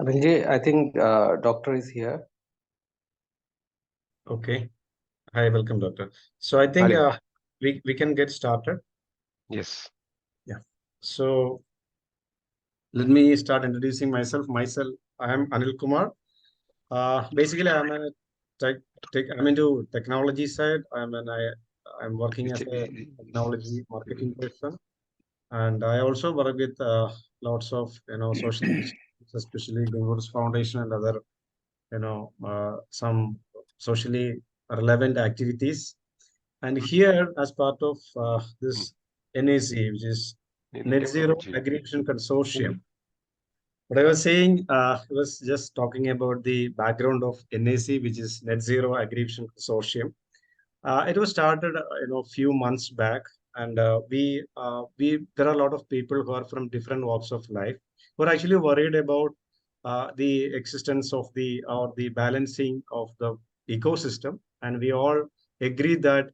Abhilji, I think doctor is here. Okay. Hi, welcome, Doctor. So I think Hello. we can get started. Yes. Yeah. So let me start introducing myself. I am Anil Kumar. Basically, I'm into technology side. I'm working as a technology marketing person, and I also work with lots of social initiatives, especially Gangur's Foundation and other some socially relevant activities. And here, as part of this NAC, which is NetZero AgriVision Consortium, what I was saying, I was just talking about the background of NAC, which is NetZero AgriVision Consortium. It was started, few months back, and there are a lot of people who are from different walks of life who are actually worried about the existence of the balancing of the ecosystem, and we all agree that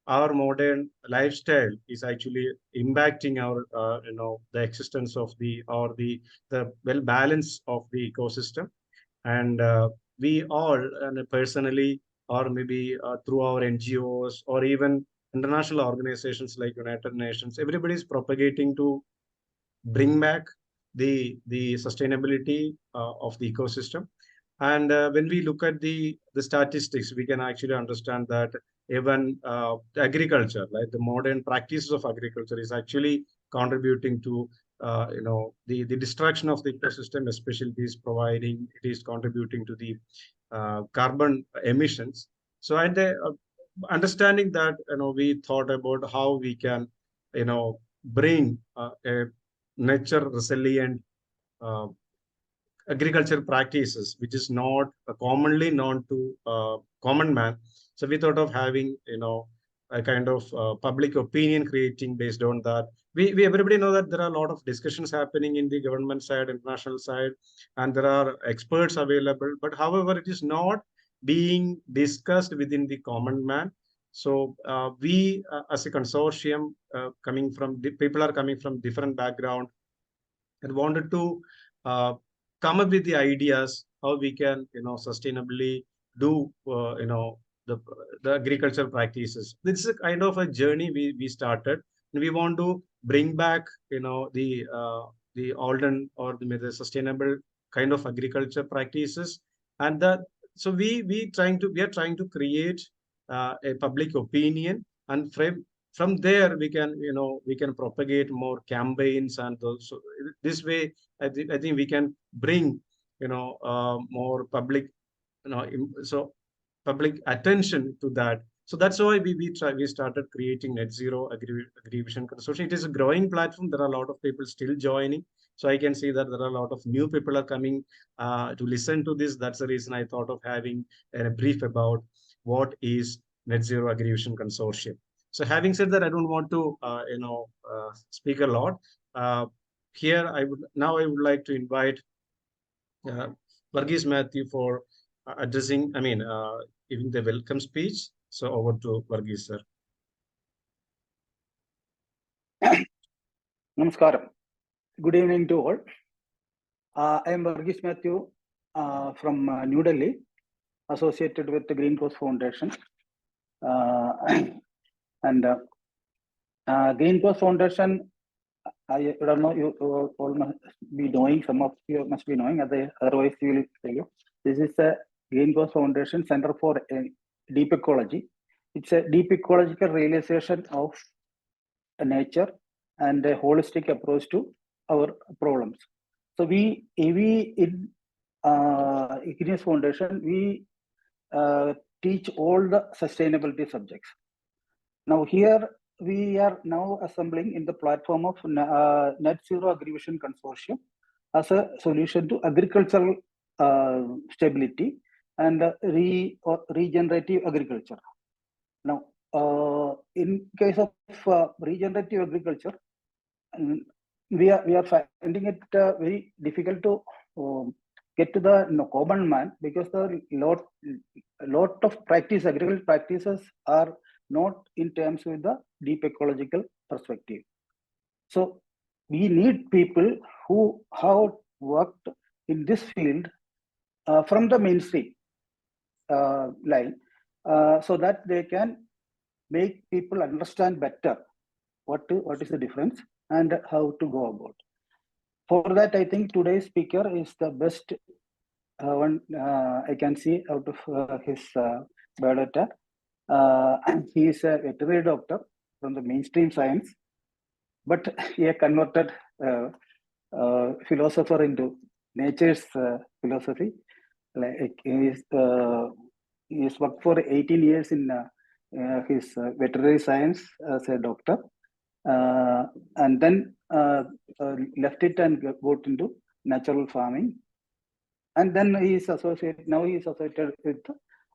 our modern lifestyle is actually impacting our the existence of the well balance of the ecosystem. And we all, and personally, or maybe through our NGOs or even international organizations like United Nations, everybody is propagating to bring back the sustainability of the ecosystem. And when we look at the statistics, we can actually understand that even agriculture, like the modern practices of agriculture, is actually contributing to the destruction of the ecosystem. Especially, it is contributing to the carbon emissions. So, and understanding that, we thought about how we can bring a nature resilient uh, agriculture practices, which is not commonly known to common man. So we thought of having, a kind of public opinion creating based on that. We everybody know that there are a lot of discussions happening in the government side, international side, and there are experts available. But however, it is not being discussed within the common man. So we, as a consortium, people are coming from different background and wanted to uh, come up with the ideas how we can sustainably do the agriculture practices. This is a kind of a journey we started, and we want to bring back the olden or the sustainable kind of agriculture practices. And that, so we are trying to create a public opinion, and from there we can propagate more campaigns. And also this way I think we can bring more public so public attention to that. So that's why we started creating NetZero AgriVision Consortium. It is a growing platform. There are a lot of people still joining, so I can see that there are a lot of new people are coming to listen to this. That's the reason I thought of having a brief about what is NetZero AgriVision Consortium. So having said that, I don't want to speak a lot. Here I would like to invite Varghese Matthew for giving the welcome speech. So over to Varghese, sir. Namaskaram. Good evening to all. I am Varghese Matthew from New Delhi, associated with the Green Cross Foundation. Green Cross Foundation, I don't know, you all must be knowing, some of you must be knowing, otherwise you will tell you. This is a Green Cross Foundation Center for Deep Ecology. It's a deep ecological realization of nature and a holistic approach to our problems. So we in Igneous Foundation, we teach all the sustainability subjects. Now here we are now assembling in the platform of NetZero AgriVision Consortium as a solution to agricultural stability and regenerative agriculture. Now, in case of regenerative agriculture, we are finding it very difficult to get to the common man, because the lot of agricultural practices are not in terms with the deep ecological perspective. So we need people who have worked in this field from the mainstream line, so that they can make people understand better what is the difference and how to go about. For that, I think today's speaker is the best one I can see out of his biodata. He is a veterinary doctor from the mainstream science, but he converted philosopher into nature's philosophy. Like he's worked for 18 years in his veterinary science as a doctor, and then left it and got into natural farming. And then he is associated with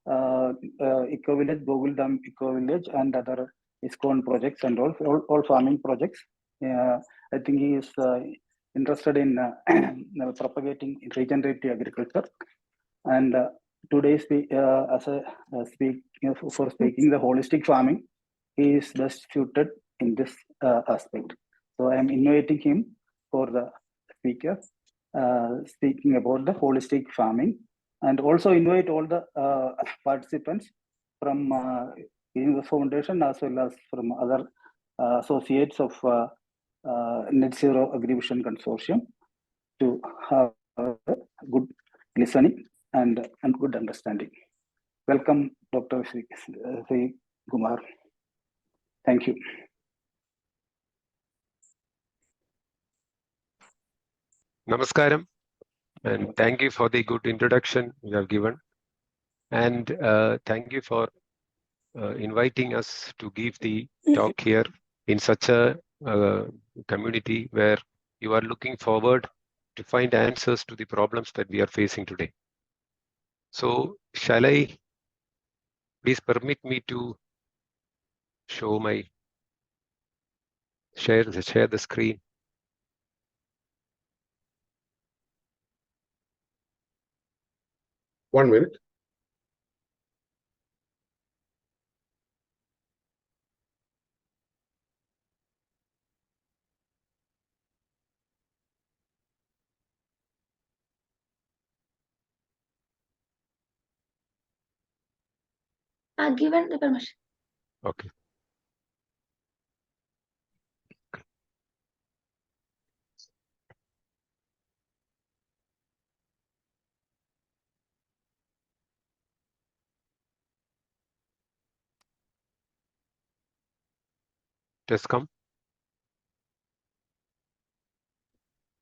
Eco-Village, Google Dam Eco-Village, and other ISKCON projects and all farming projects. I think he is interested in propagating regenerative agriculture. And today, for speaking the holistic farming, he is best suited in this aspect. So I am inviting him for the speaker, speaking about the holistic farming, and also invite all the participants from the foundation as well as from other associates of NetZero AgriVision Consortium to have good listening and good understanding. Welcome, Dr. Sreekumar. Thank you. Namaskaram, and thank you for the good introduction you have given. And thank you for inviting us to give the talk here in such a community where you are looking forward to find answers to the problems that we are facing today. So, shall I please permit me to show my share the screen? One minute. Given the permission. Okay. Just come.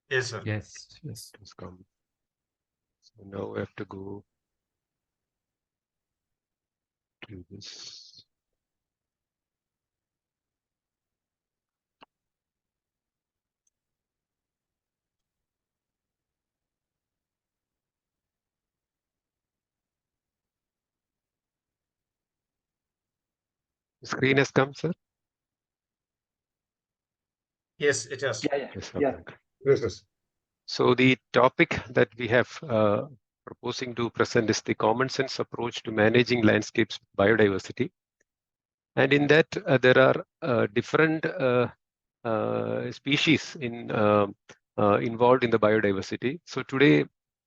Yes, sir. Yes, yes. Just come. So now we have to go to this. The screen has come, sir? Yes, it has. Yes, Yeah. okay. Yes. So the topic that we have proposing to present is the common sense approach to managing landscapes biodiversity. And in that, there are different species involved in the biodiversity. So today,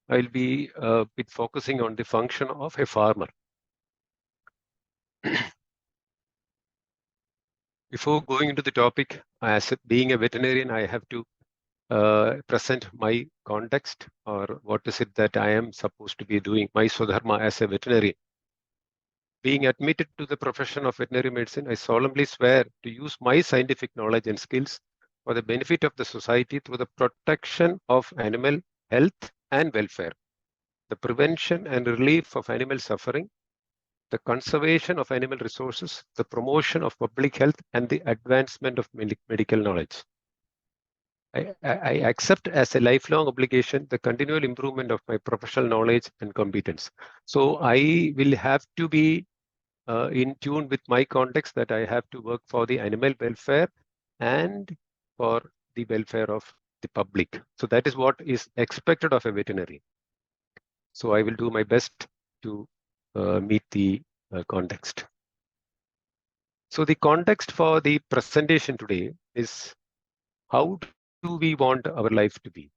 I'll be focusing on the function of a farmer. Before going into the topic, as being a veterinarian, I have to present my context, or what is it that I am supposed to be doing, my Swadharma as a veterinarian. Being admitted to the profession of veterinary medicine, I solemnly swear to use my scientific knowledge and skills for the benefit of the society through the protection of animal health and welfare, the prevention and relief of animal suffering, the conservation of animal resources, the promotion of public health, and the advancement of medical knowledge. I accept as a lifelong obligation the continual improvement of my professional knowledge and competence. So I will have to be in tune with my context, that I have to work for the animal welfare and for the welfare of the public. So that is what is expected of a veterinarian. So I will do my best to meet the context. So the context for the presentation today is, how do we want our life to be?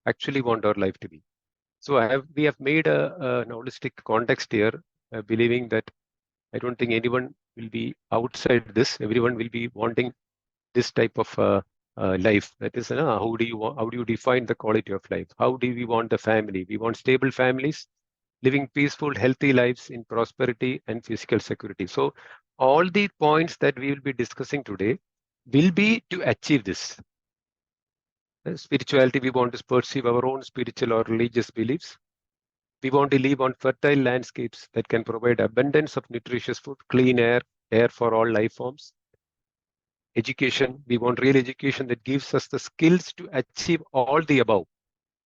actually want our life to be. So we have made an holistic context here, believing that I don't think anyone will be outside this. Everyone will be wanting this type of life. That is, how do you define the quality of life? How do we want the family? We want stable families, living peaceful, healthy lives in prosperity and physical security. So all the points that we will be discussing today will be to achieve this. Spirituality, we want to perceive our own spiritual or religious beliefs. We want to live on fertile landscapes that can provide abundance of nutritious food, clean air for all life forms. Education, we want real education that gives us the skills to achieve all the above.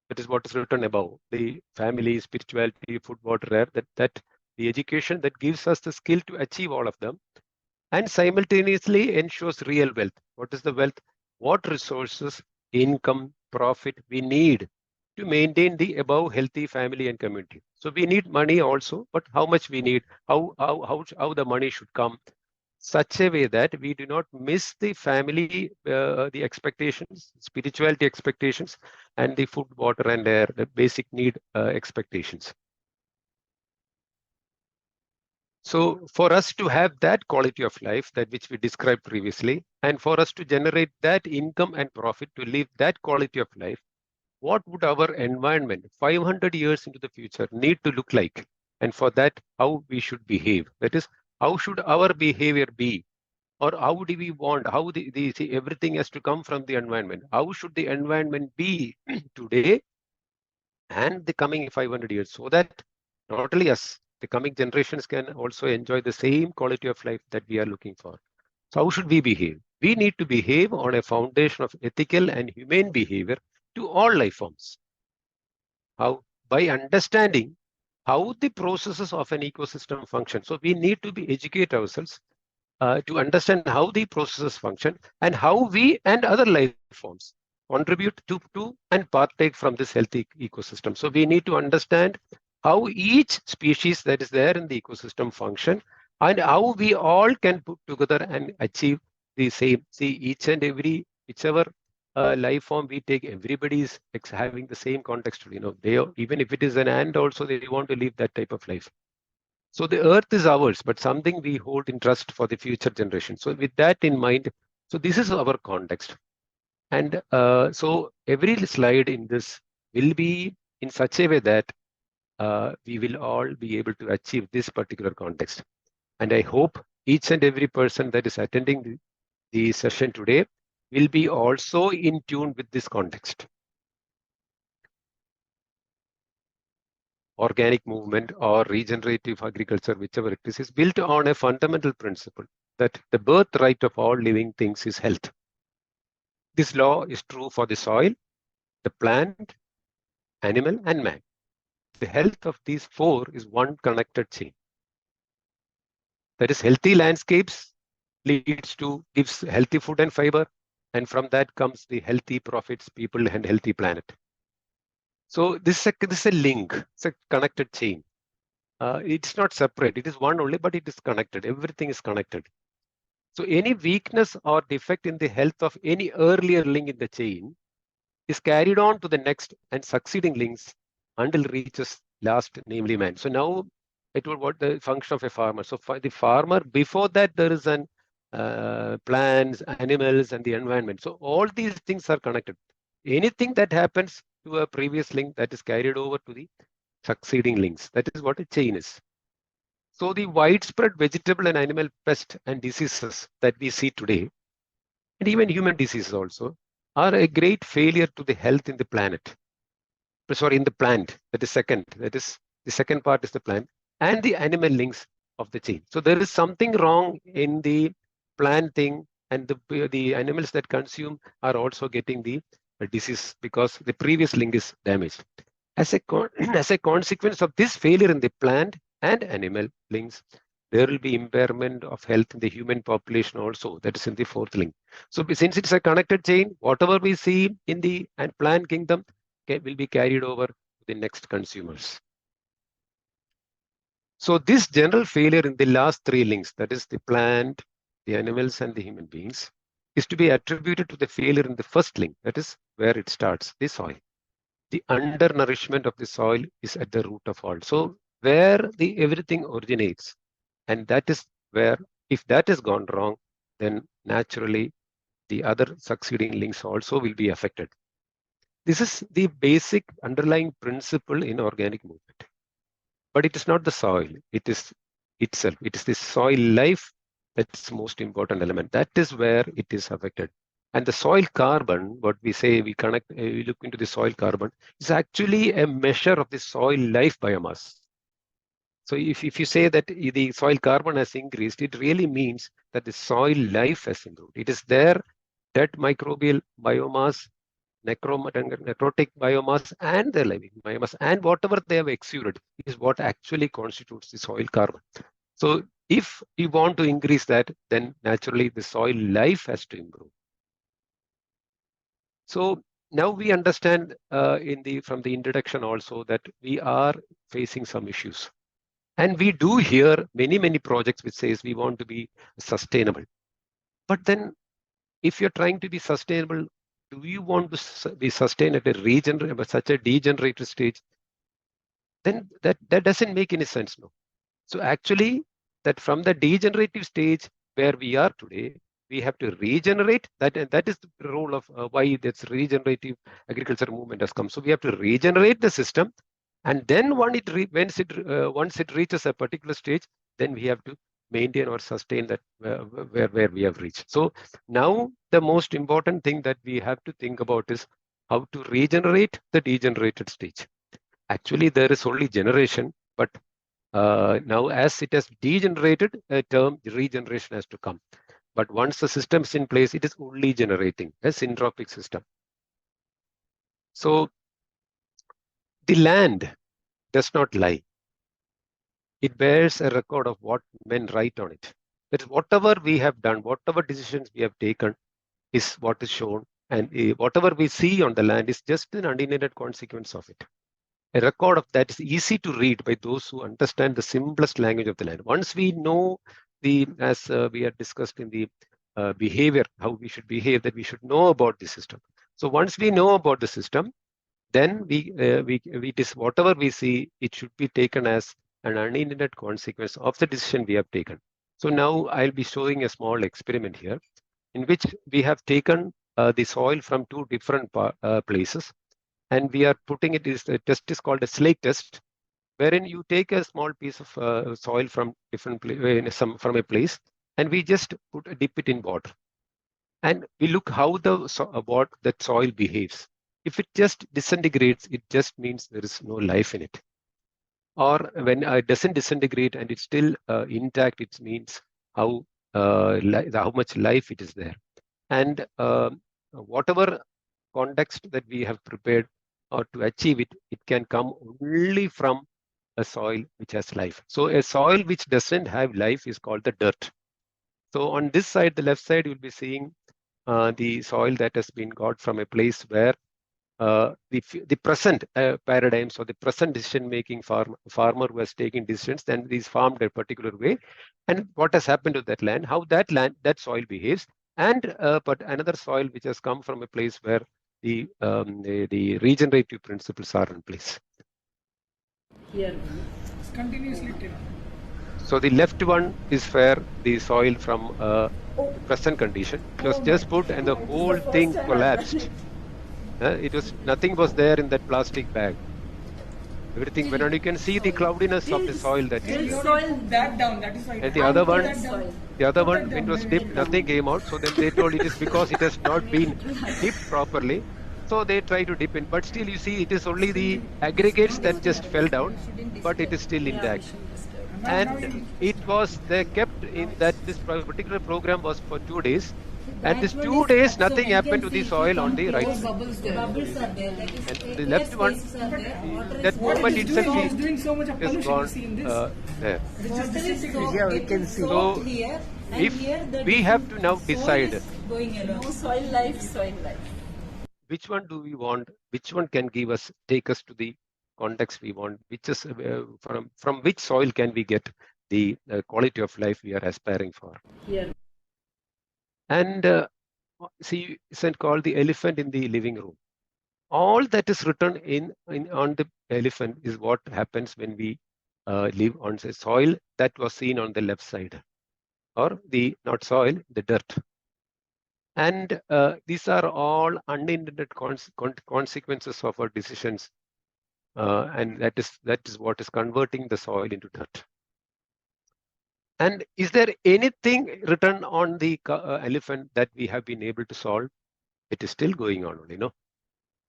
That is what is written above. The family, spirituality, food, water, air, that the education that gives us the skill to achieve all of them and simultaneously ensures real wealth. What is the wealth? What resources, income, profit we need to maintain the above healthy family and community. So we need money also, but how much we need, how the money should come, such a way that we do not miss the family, the expectations, spirituality expectations, and the food, water, and air, the basic need expectations. So for us to have that quality of life, that which we described previously, and for us to generate that income and profit to live that quality of life, what would our environment 500 years into the future need to look like? And for that, how we should behave? That is, how should our behavior be? Or how do we want, how everything has to come from the environment? How should the environment be today and the coming 500 years, so that not only us, the coming generations can also enjoy the same quality of life that we are looking for? So how should we behave? We need to behave on a foundation of ethical and humane behavior to all life forms. How? By understanding how the processes of an ecosystem function. So we need to be educate ourselves to understand how the processes function and how we and other life forms contribute to and partake from this healthy ecosystem. So we need to understand how each species that is there in the ecosystem function and how we all can put together and achieve the same. See, each and every, whichever life form we take, everybody is having the same context. They, even if it is an ant also, they want to live that type of life. So the earth is ours, but something we hold in trust for the future generation. So with that in mind, so this is our context. And so every slide in this will be in such a way that we will all be able to achieve this particular context. And I hope each and every person that is attending the session today will be also in tune with this context. Organic movement or regenerative agriculture, whichever it is built on a fundamental principle that the birthright of all living things is health. This law is true for the soil, the plant, animal, and man. The health of these four is one connected chain. That is, healthy landscapes gives healthy food and fiber, and from that comes the healthy profits, people, and healthy planet. So this is a link, it's a connected chain. It's not separate, it is one only, but it is connected. Everything is connected. So any weakness or defect in the health of any earlier link in the chain is carried on to the next and succeeding links until it reaches last, namely man. So now it will what the function of a farmer. So for the farmer, before that there is an plants, animals, and the environment. So all these things are connected. Anything that happens to a previous link, that is carried over to the succeeding links. That is what a chain is. So the widespread vegetable and animal pests and diseases that we see today, and even human diseases also, are a great failure to the health in the planet. Sorry, in the plant. That is second. That is the second part is the plant and the animal links of the chain. So there is something wrong in the plant thing, and the animals that consume are also getting the disease because the previous link is damaged. As a consequence of this failure in the plant and animal links, there will be impairment of health in the human population also. That is in the fourth link. So since it's a connected chain, whatever we see in the plant kingdom will be carried over to the next consumers. So this general failure in the last three links, that is the plant, the animals, and the human beings, is to be attributed to the failure in the first link, that is where it starts, the soil. the undernourishment of the soil is at the root of all. So where the everything originates, and that is where, if that has gone wrong, then naturally the other succeeding links also will be affected. This is the basic underlying principle in organic movement. But it is not the soil, it is itself. It is the soil life that's the most important element. That is where it is affected. And the soil carbon, what we say, we look into the soil carbon, is actually a measure of the soil life biomass. So if you say that the soil carbon has increased, it really means that the soil life has improved. It is their dead microbial biomass, necrotic biomass, and the living biomass, and whatever they have exuded is what actually constitutes the soil carbon. So if you want to increase that, then naturally the soil life has to improve. So now we understand from the introduction also that we are facing some issues. And we do hear many projects which says we want to be sustainable. But then if you're trying to be sustainable, do you want to be sustained at such a degenerated stage? Then that doesn't make any sense, no. So actually, that from the degenerative stage where we are today, we have to regenerate that, and that is the role of why this regenerative agriculture movement has come. So we have to regenerate the system, and then once it reaches a particular stage, then we have to maintain or sustain that where we have reached. So now the most important thing that we have to think about is how to regenerate the degenerated stage. Actually, there is only generation, but now as it has degenerated, a term regeneration has to come. But once the system is in place, it is only generating a syntropic system. So the land does not lie. It bears a record of what men write on it. That is, whatever we have done, whatever decisions we have taken is what is shown, and whatever we see on the land is just an unintended consequence of it. A record of that is easy to read by those who understand the simplest language of the land. Once we know as we had discussed in the behavior, how we should behave, that we should know about the system. So once we know about the system, then whatever we see, it should be taken as an unintended consequence of the decision we have taken. So now I'll be showing a small experiment here, in which we have taken the soil from two different places, and we are putting it. A test is called a slake test, wherein you take a small piece of soil from from a place, and we just dip it in water, and we look how that soil behaves. If it just disintegrates, it just means there is no life in it. Or when it doesn't disintegrate and it's still intact, it means how much life it is there. And whatever context that we have prepared or to achieve it, it can come only from a soil which has life. So a soil which doesn't have life is called the dirt. So on this side, the left side, you'll be seeing the soil that has been got from a place where the present paradigms or the present decision-making farmer who has taken decisions, then is farmed a particular way, and what has happened to that land, how that soil behaves, and but another soil which has come from a place where the regenerative principles are in place. Here, it's continuously taken. So the left one is where the soil from present condition, it was just put and the whole thing collapsed. Nothing was there in that plastic bag. Everything went on. You can see the cloudiness of the soil that is there. Soil that down. That is why. And the other one, when it was dipped, nothing came out. So then they told it is because it has not been dipped properly. So they try to dip in, but still you see it is only the aggregates that just fell down, but it is still intact. And they kept in that this particular program was for 2 days. And these 2 days, nothing happened to the soil on the right side. Bubbles are there. And the left one, that movement itself is gone there. Yeah, we can see. So, if we have to now decide Soil life. which one do we want, which one can take us to the context we want, which is from which soil can we get the quality of life we are aspiring for. Here. And see, it's called the elephant in the living room. all that is written on the elephant is what happens when we live on the soil that was seen on the left side, or the not soil, the dirt. And these are all unintended consequences of our decisions, and that is what is converting the soil into dirt. And is there anything written on the elephant that we have been able to solve? It is still going on, you know.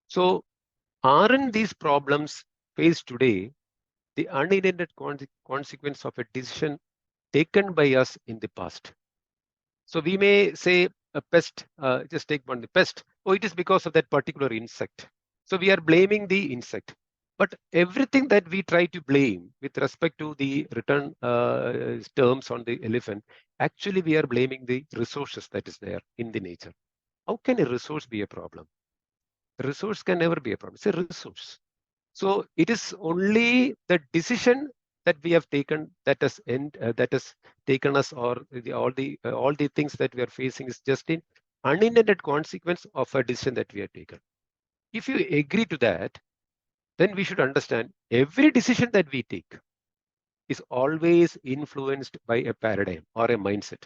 So aren't these problems faced today the unintended consequence of a decision taken by us in the past? So we may say a pest, just take one, the pest, oh, it is because of that particular insect. So we are blaming the insect. But everything that we try to blame with respect to the written terms on the elephant, actually we are blaming the resources that is there in the nature. How can a resource be a problem? A resource can never be a problem. It's a resource. So it is only the decision that we have taken that has taken us, or all the things that we are facing is just an unintended consequence of a decision that we have taken. If you agree to that, then we should understand every decision that we take is always influenced by a paradigm or a mindset.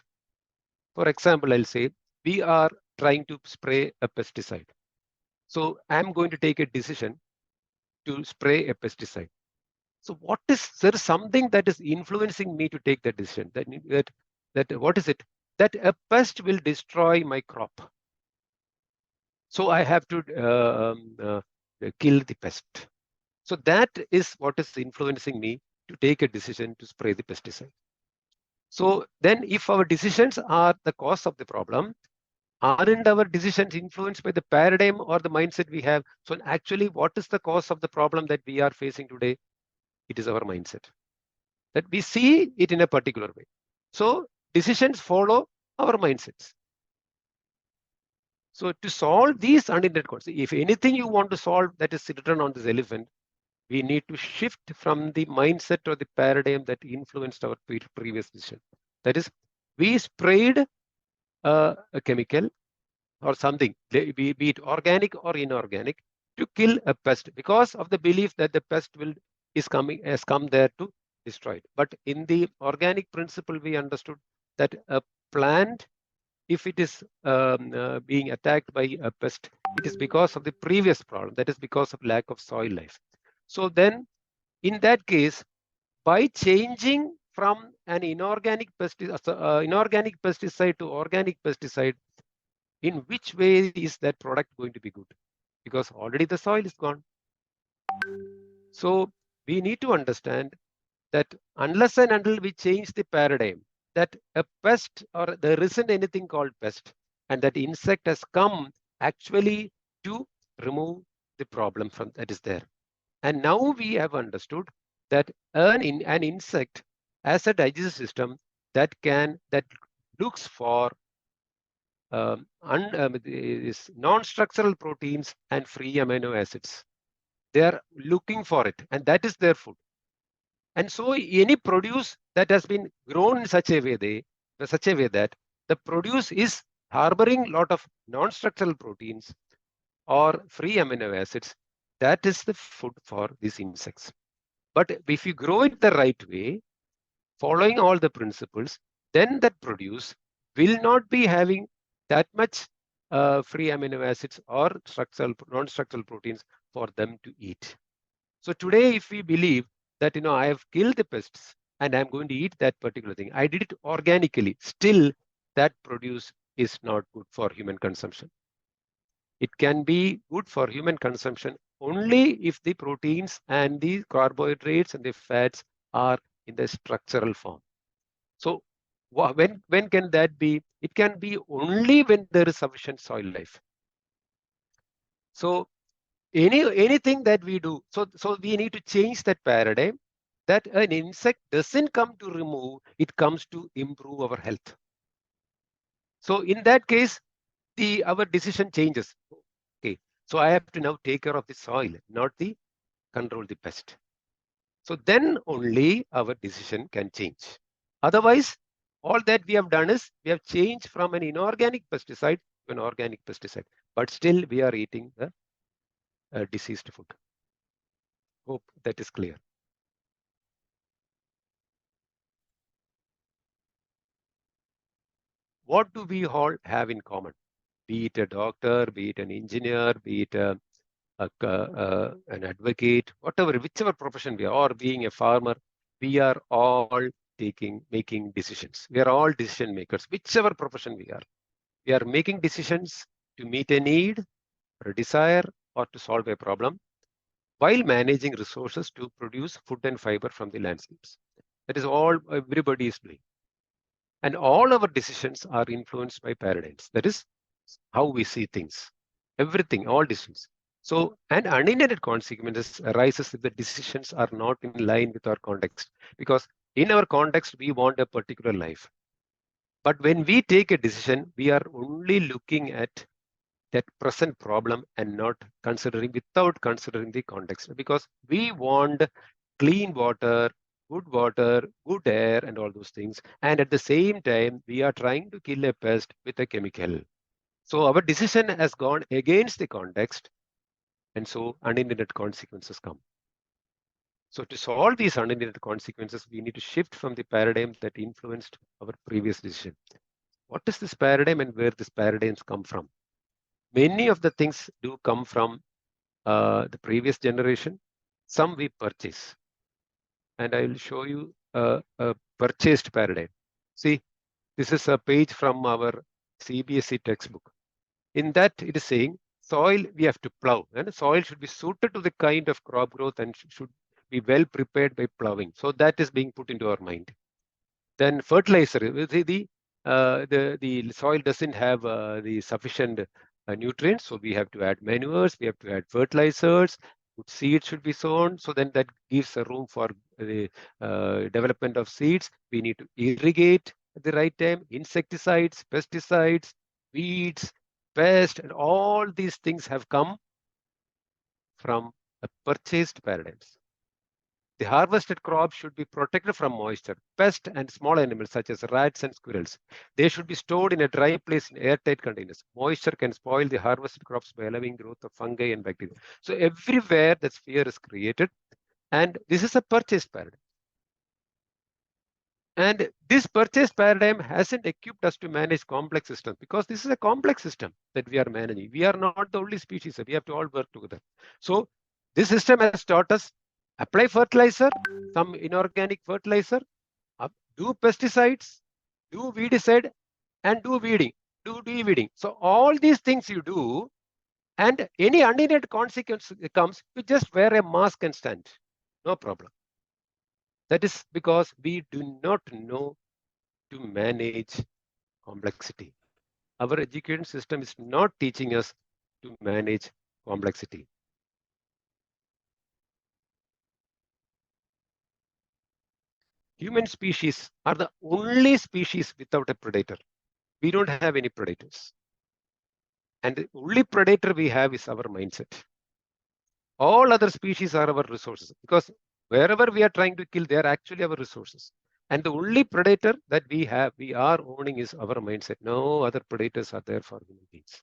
For example, I'll say we are trying to spray a pesticide. So I'm going to take a decision to spray a pesticide. So there is something that is influencing me to take that decision. That what is it? That a pest will destroy my crop. So I have to kill the pest. So that is what is influencing me to take a decision to spray the pesticide. So then if our decisions are the cause of the problem, aren't our decisions influenced by the paradigm or the mindset we have? So actually, what is the cause of the problem that we are facing today? It is our mindset. That we see it in a particular way. So decisions follow our mindsets. So to solve these unintended consequences, if anything you want to solve that is written on this elephant, we need to shift from the mindset or the paradigm that influenced our previous decision. That is, we sprayed a chemical or something, be it organic or inorganic, to kill a pest because of the belief that the pest has come there to destroy it. But in the organic principle, we understood that a plant, if it is being attacked by a pest, it is because of the previous problem. That is because of lack of soil life. So then, in that case, by changing from an inorganic pesticide to organic pesticide, in which way is that product going to be good? Because already the soil is gone. So we need to understand that unless and until we change the paradigm, that a pest, or there isn't anything called pest, and that insect has come actually to remove the problem from that is there. And now we have understood that an insect has a digestive system that looks for non-structural proteins and free amino acids. They are looking for it, and that is their food. And so any produce that has been grown in such a way that the produce is harboring a lot of non-structural proteins or free amino acids, that is the food for these insects. But if you grow it the right way, following all the principles, then that produce will not be having that much free amino acids or non-structural proteins for them to eat. So today, if we believe that, I have killed the pests and I'm going to eat that particular thing, I did it organically, still that produce is not good for human consumption. It can be good for human consumption only if the proteins and the carbohydrates and the fats are in the structural form. So when can that be? It can be only when there is sufficient soil life. So anything that we do, so we need to change that paradigm, that an insect doesn't come to remove, it comes to improve our health. So in that case, our decision changes. Okay, so I have to now take care of the soil, not control the pest. So then only our decision can change. Otherwise, all that we have done is we have changed from an inorganic pesticide to an organic pesticide, but still we are eating the diseased food. Hope that is clear. What do we all have in common? Be it a doctor, be it an engineer, be it an advocate, whatever, whichever profession we are, or being a farmer, we are all making decisions. We are all decision makers, whichever profession we are. We are making decisions to meet a need, or a desire, or to solve a problem, while managing resources to produce food and fiber from the landscapes. That is all everybody is doing. And all our decisions are influenced by paradigms. That is how we see things. Everything, all decisions. So, and unintended consequences arises if the decisions are not in line with our context. Because in our context, we want a particular life. But when we take a decision, we are only looking at that present problem and not without considering the context. Because we want clean water, good air, and all those things. And at the same time, we are trying to kill a pest with a chemical. So our decision has gone against the context, and so unintended consequences come. So to solve these unintended consequences, we need to shift from the paradigm that influenced our previous decision. What is this paradigm and where these paradigms come from? Many of the things do come from the previous generation. Some we purchase. And I will show you a purchased paradigm. See, this is a page from our CBSE textbook. In that, it is saying soil we have to plow, and soil should be suited to the kind of crop growth and should be well prepared by plowing. So that is being put into our mind. Then fertilizer, the soil doesn't have the sufficient nutrients, so we have to add manures, we have to add fertilizers. Good seeds should be sown, so then that gives a room for the development of seeds. We need to irrigate at the right time, insecticides, pesticides, weeds, pest, and all these things have come from a purchased paradigms. The harvested crops should be protected from moisture, pests, and small animals such as rats and squirrels. They should be stored in a dry place in airtight containers. Moisture can spoil the harvested crops by allowing growth of fungi and bacteria. So everywhere that sphere is created, and this is a purchased paradigm. And this purchase paradigm hasn't equipped us to manage complex systems, because this is a complex system that we are managing. We are not the only species. We have to all work together. So this system has taught us apply fertilizer, some inorganic fertilizer, do pesticides, do weedicide, and do weeding, do de-weeding. So all these things you do, and any unintended consequence comes, you just wear a mask and stand. No problem. That is because we do not know to manage complexity. Our education system is not teaching us to manage complexity. Human species are the only species without a predator. We don't have any predators. And the only predator we have is our mindset. All other species are our resources, because wherever we are trying to kill, they are actually our resources. And the only predator that we are owning is our mindset. No other predators are there for human beings.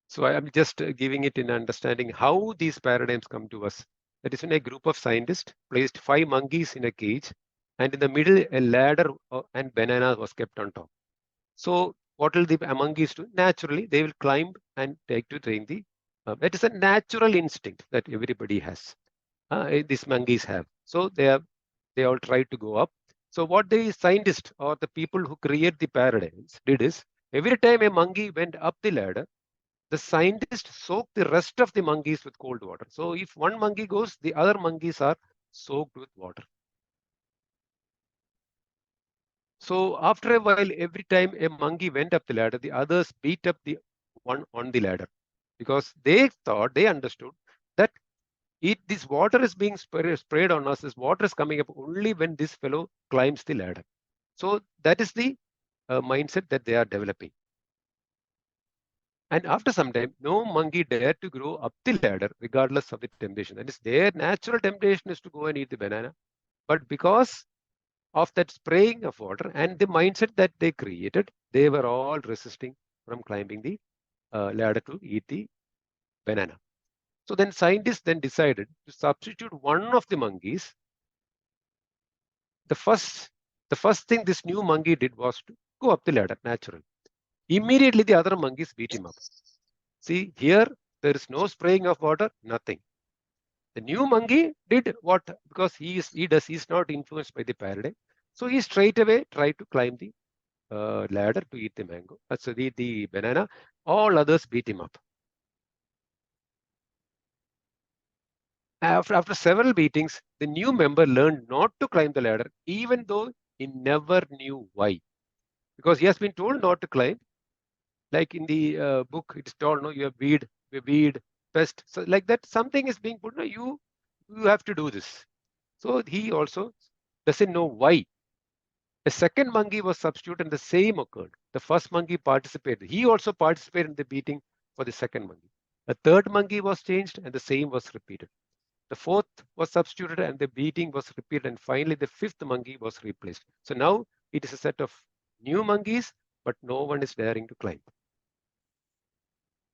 So I am just giving it in understanding how these paradigms come to us. That is, when a group of scientists placed 5 monkeys in a cage, and in the middle a ladder and banana was kept on top. So what will the monkeys do? Naturally, they will climb and take to train the. That is a natural instinct that everybody has. These monkeys have. So they all try to go up. So what the scientists or the people who create the paradigms did is, every time a monkey went up the ladder, the scientist soaked the rest of the monkeys with cold water. So if one monkey goes, the other monkeys are soaked with water. So after a while, every time a monkey went up the ladder, the others beat up the one on the ladder, because they understood that this water is being sprayed on us. This water is coming up only when this fellow climbs the ladder. So that is the mindset that they are developing. And after some time, no monkey dared to grow up the ladder regardless of the temptation. That is, their natural temptation is to go and eat the banana. But because of that spraying of water and the mindset that they created, they were all resisting from climbing the ladder to eat the banana. So then scientists then decided to substitute one of the monkeys. The first thing this new monkey did was to go up the ladder naturally. Immediately the other monkeys beat him up. See, here there is no spraying of water, nothing. The new monkey did what, because he's not influenced by the paradigm. So he straight away tried to climb the ladder to eat the mango. So the banana. All others beat him up. After several beatings, the new member learned not to climb the ladder, even though he never knew why. Because he has been told not to climb. Like in the book, it's told, no, you have weed, pest. So like that, something is being put, no, you have to do this. So he also doesn't know why. A second monkey was substituted and the same occurred. The first monkey participated. He also participated in the beating for the second monkey. A third monkey was changed and the same was repeated. The fourth was substituted and the beating was repeated. And finally, the fifth monkey was replaced. So now it is a set of new monkeys, but no one is daring to climb.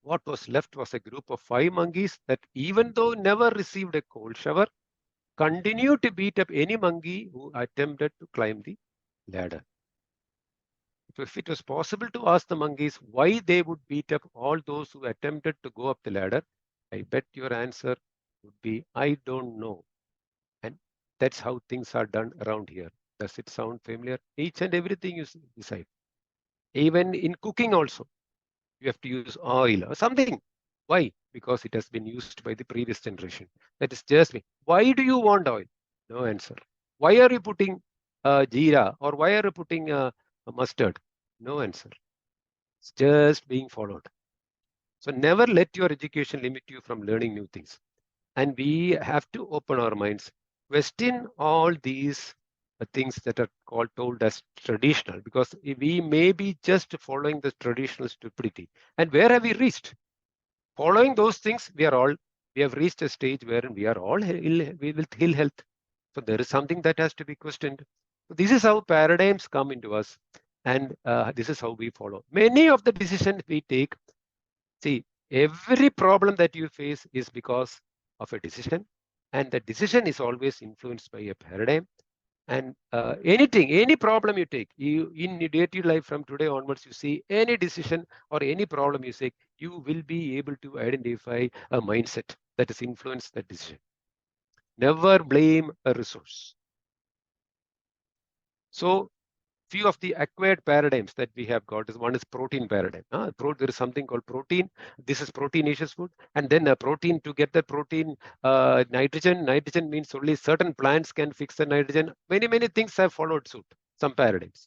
What was left was a group of 5 monkeys that, even though never received a cold shower, continued to beat up any monkey who attempted to climb the ladder. If it was possible to ask the monkeys why they would beat up all those who attempted to go up the ladder, I bet your answer would be, I don't know. And that's how things are done around here. Does it sound familiar? Each and everything you decide. Even in cooking also, you have to use oil or something. Why? Because it has been used by the previous generation. That is just me. Why do you want oil? No answer. Why are you putting jeera, or why are you putting mustard? No answer. It's just being followed. So never let your education limit you from learning new things. And we have to open our minds, question all these things that are told as traditional, because we may be just following the traditional stupidity. And where have we reached? Following those things, we have reached a stage wherein we are all with ill health. So there is something that has to be questioned. So this is how paradigms come into us, and this is how we follow. Many of the decisions we take, see, every problem that you face is because of a decision, and the decision is always influenced by a paradigm. And any problem you take, in your day-to-day life from today onwards, you see any decision or any problem you take, you will be able to identify a mindset that has influenced that decision. Never blame a resource. So few of the acquired paradigms that we have got is, one is protein paradigm. There is something called protein. This is proteinaceous food. And then a protein, to get the protein, nitrogen. Nitrogen means only certain plants can fix the nitrogen. Many things have followed suit, some paradigms.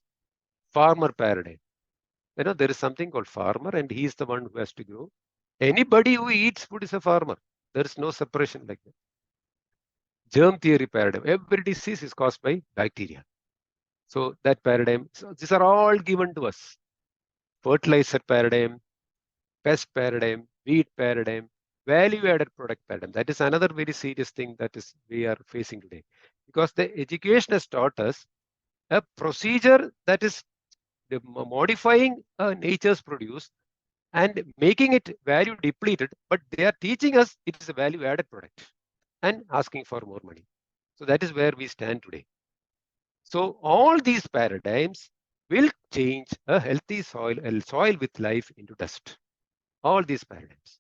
Farmer paradigm. There is something called farmer, and he is the one who has to grow. Anybody who eats food is a farmer. There is no separation like that. Germ theory paradigm. Every disease is caused by bacteria. So that paradigm, so these are all given to us. Fertilizer paradigm, pest paradigm, weed paradigm, value-added product paradigm. That is another very serious thing that we are facing today. Because the education has taught us a procedure that is modifying nature's produce and making it value depleted, but they are teaching us it is a value-added product and asking for more money. So that is where we stand today. So all these paradigms will change a healthy soil, a soil with life, into dust. All these paradigms.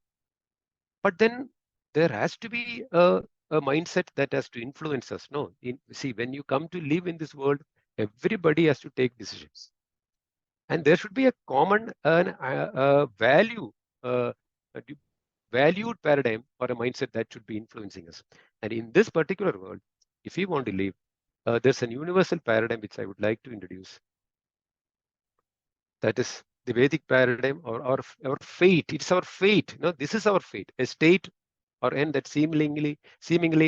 But then there has to be a mindset that has to influence us. No, see, when you come to live in this world, everybody has to take decisions. And there should be a common valued paradigm or a mindset that should be influencing us. And in this particular world, if we want to live, there's a universal paradigm which I would like to introduce. That is the Vedic paradigm, or our fate. It's our fate. This is our fate. A state or end that seemingly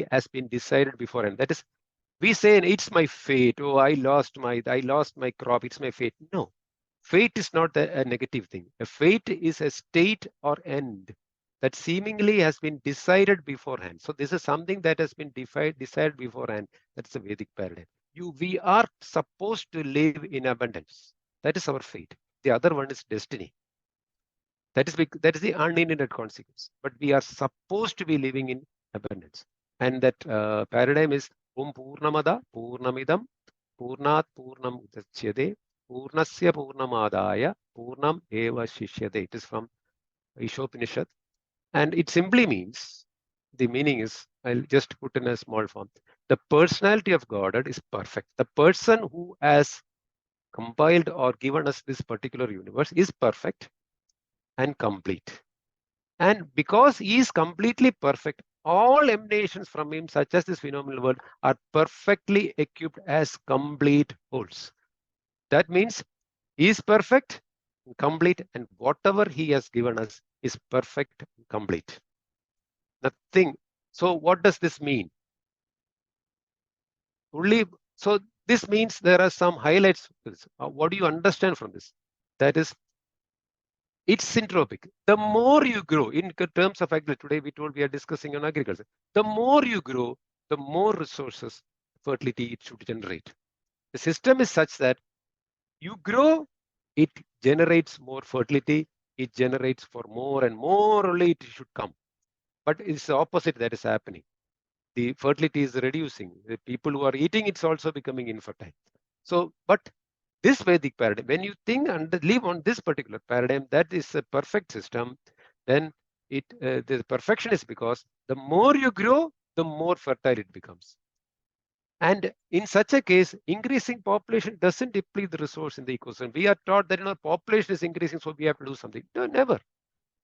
has been decided beforehand. That is, we say it's my fate. Oh, I lost my crop. It's my fate. No, fate is not a negative thing. A fate is a state or end that seemingly has been decided beforehand. So this is something that has been decided beforehand. That's the Vedic paradigm. we are supposed to live in abundance. That is our fate. The other one is destiny. That is the unintended consequence. But we are supposed to be living in abundance. And that paradigm is Om Purnamada Purnamidam Purnat Purnam Udachyade Purnasya Purnamadaya Purnam Eva Shishyade. It is from Ishopanishad. And it simply means, the meaning is, I'll just put in a small form. The personality of God is perfect. The person who has compiled or given us this particular universe is perfect and complete. And because he is completely perfect, all emanations from him, such as this phenomenal world, are perfectly equipped as complete wholes. That means he is perfect, complete, and whatever he has given us is perfect, complete. Nothing. So what does this mean? So this means there are some highlights. What do you understand from this? That is, it's syntropic. The more you grow, in terms of agriculture, today we told we are discussing on agriculture. The more you grow, the more resources, fertility it should generate. The system is such that you grow, it generates more fertility, it generates for more and more only it should come. But it's the opposite that is happening. The fertility is reducing. The people who are eating, it's also becoming infertile. So, but this Vedic paradigm, when you think and live on this particular paradigm, that is a perfect system, then the perfection is because the more you grow, the more fertile it becomes. And in such a case, increasing population doesn't deplete the resource in the ecosystem. We are taught that population is increasing, so we have to do something. No, never.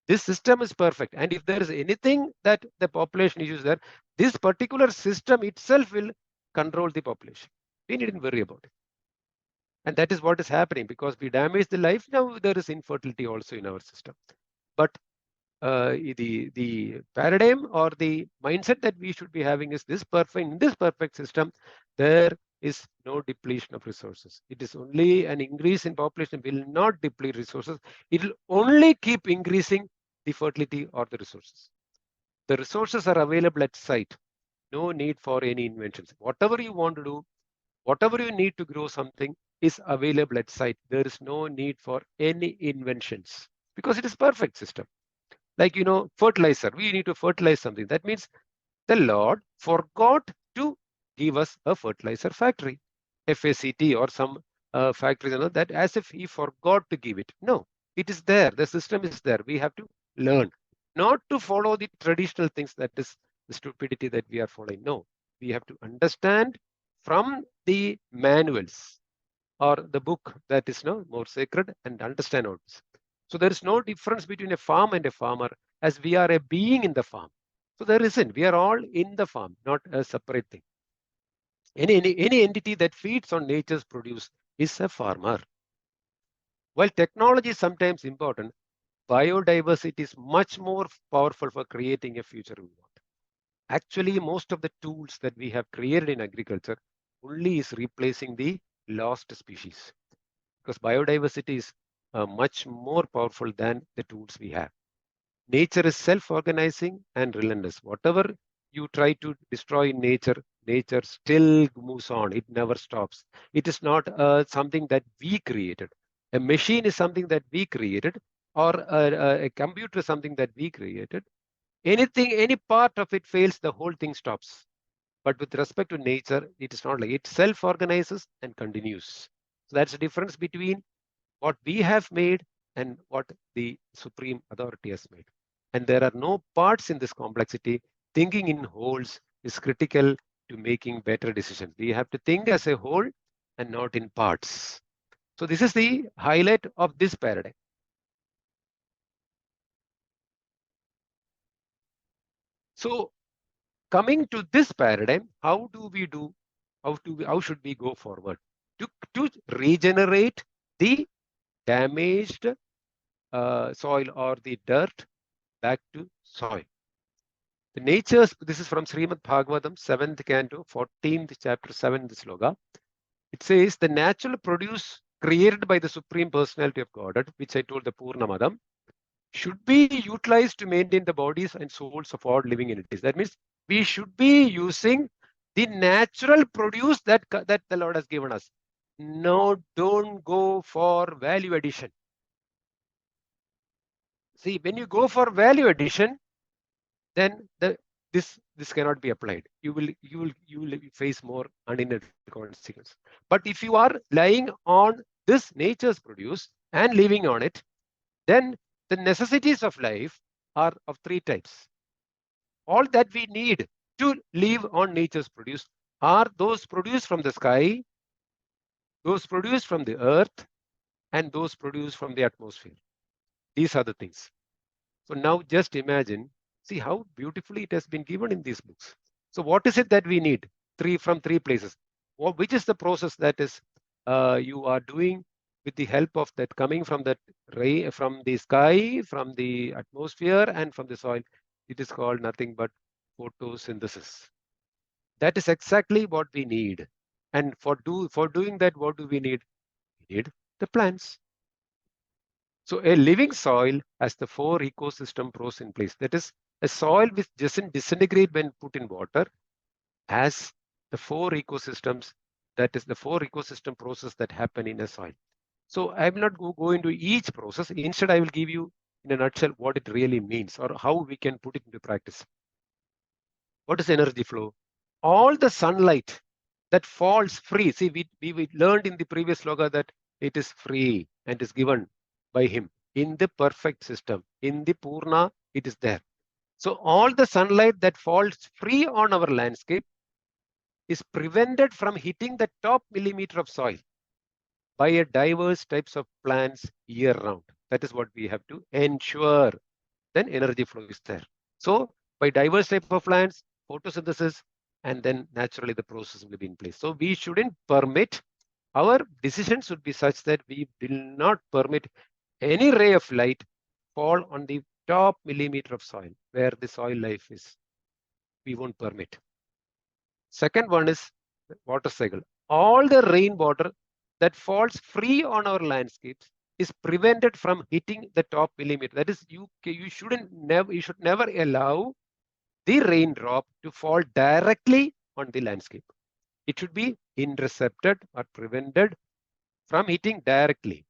This system is perfect. And if there is anything that the population issues there, this particular system itself will control the population. We needn't worry about it. And that is what is happening because we damage the life. Now there is infertility also in our system. But the paradigm or the mindset that we should be having is this perfect. In this perfect system, there is no depletion of resources. It is only an increase in population will not deplete resources. It will only keep increasing the fertility or the resources. The resources are available at site. No need for any inventions. Whatever you want to do, whatever you need to grow something is available at site. There is no need for any inventions because it is perfect system. Like, fertilizer, we need to fertilize something. That means the Lord forgot to give us a fertilizer factory, FACT or some factories, that as if he forgot to give it. No, it is there. The system is there. We have to learn not to follow the traditional things, that is the stupidity that we are following. No, we have to understand from the manuals or the book that is more sacred and understand all this. So there is no difference between a farm and a farmer, as we are a being in the farm. So there isn't. We are all in the farm, not a separate thing. Any entity that feeds on nature's produce is a farmer. While technology is sometimes important, biodiversity is much more powerful for creating a future we want. Actually, most of the tools that we have created in agriculture only is replacing the lost species, because biodiversity is much more powerful than the tools we have. Nature is self-organizing and relentless. Whatever you try to destroy in nature, nature still moves on. It never stops. It is not something that we created. A machine is something that we created, or a computer is something that we created. Any part of it fails, the whole thing stops. But with respect to nature, it is not like it self-organizes and continues. So that's the difference between what we have made and what the supreme authority has made. And there are no parts in this complexity. Thinking in wholes is critical to making better decisions. We have to think as a whole and not in parts. So this is the highlight of this paradigm. So coming to this paradigm, how should we go forward to regenerate the damaged soil or the dirt back to soil? This is from Srimad Bhagavatam, 7th canto, 14th chapter, 7th sloka. It says, the natural produce created by the Supreme Personality of Godhead, which I told the Purnamadam, should be utilized to maintain the bodies and souls of all living entities. That means we should be using The natural produce that the Lord has given us. No, don't go for value addition. See, when you go for value addition, then this cannot be applied. You will face more unintended consequences. But if you are relying on this nature's produce and living on it, then the necessities of life are of three types. All that we need to live on nature's produce are those produced from the sky, those produced from the earth, and those produced from the atmosphere. These are the things. So now just imagine, see how beautifully it has been given in these books. So what is it that we need? From three places. Which is the process that is you are doing with the help of that coming from that ray, from the sky, from the atmosphere, and from the soil? It is called nothing but photosynthesis. That is exactly what we need. And for doing that, what do we need? We need the plants. So a living soil has the 4 ecosystem process in place. That is, a soil which doesn't disintegrate when put in water has the 4 ecosystems. That is the 4 ecosystem process that happen in a soil. So I will not go into each process. Instead, I will give you in a nutshell what it really means or how we can put it into practice. What is energy flow? All the sunlight that falls free. See, we learned in the previous sloga that it is free and is given by him in the perfect system. In the Purna, it is there. So all the sunlight that falls free on our landscape is prevented from hitting the top millimeter of soil by a diverse types of plants year round. That is what we have to ensure. Then energy flow is there. So by diverse type of plants, photosynthesis, and then naturally the process will be in place. So we shouldn't permit, our decisions should be such that we will not permit any ray of light fall on the top millimeter of soil where the soil life is. We won't permit. Second one is water cycle. All the rainwater that falls free on our landscapes is prevented from hitting the top millimeter. That is, you should never allow the raindrop to fall directly on the landscape. It should be intercepted or prevented from hitting directly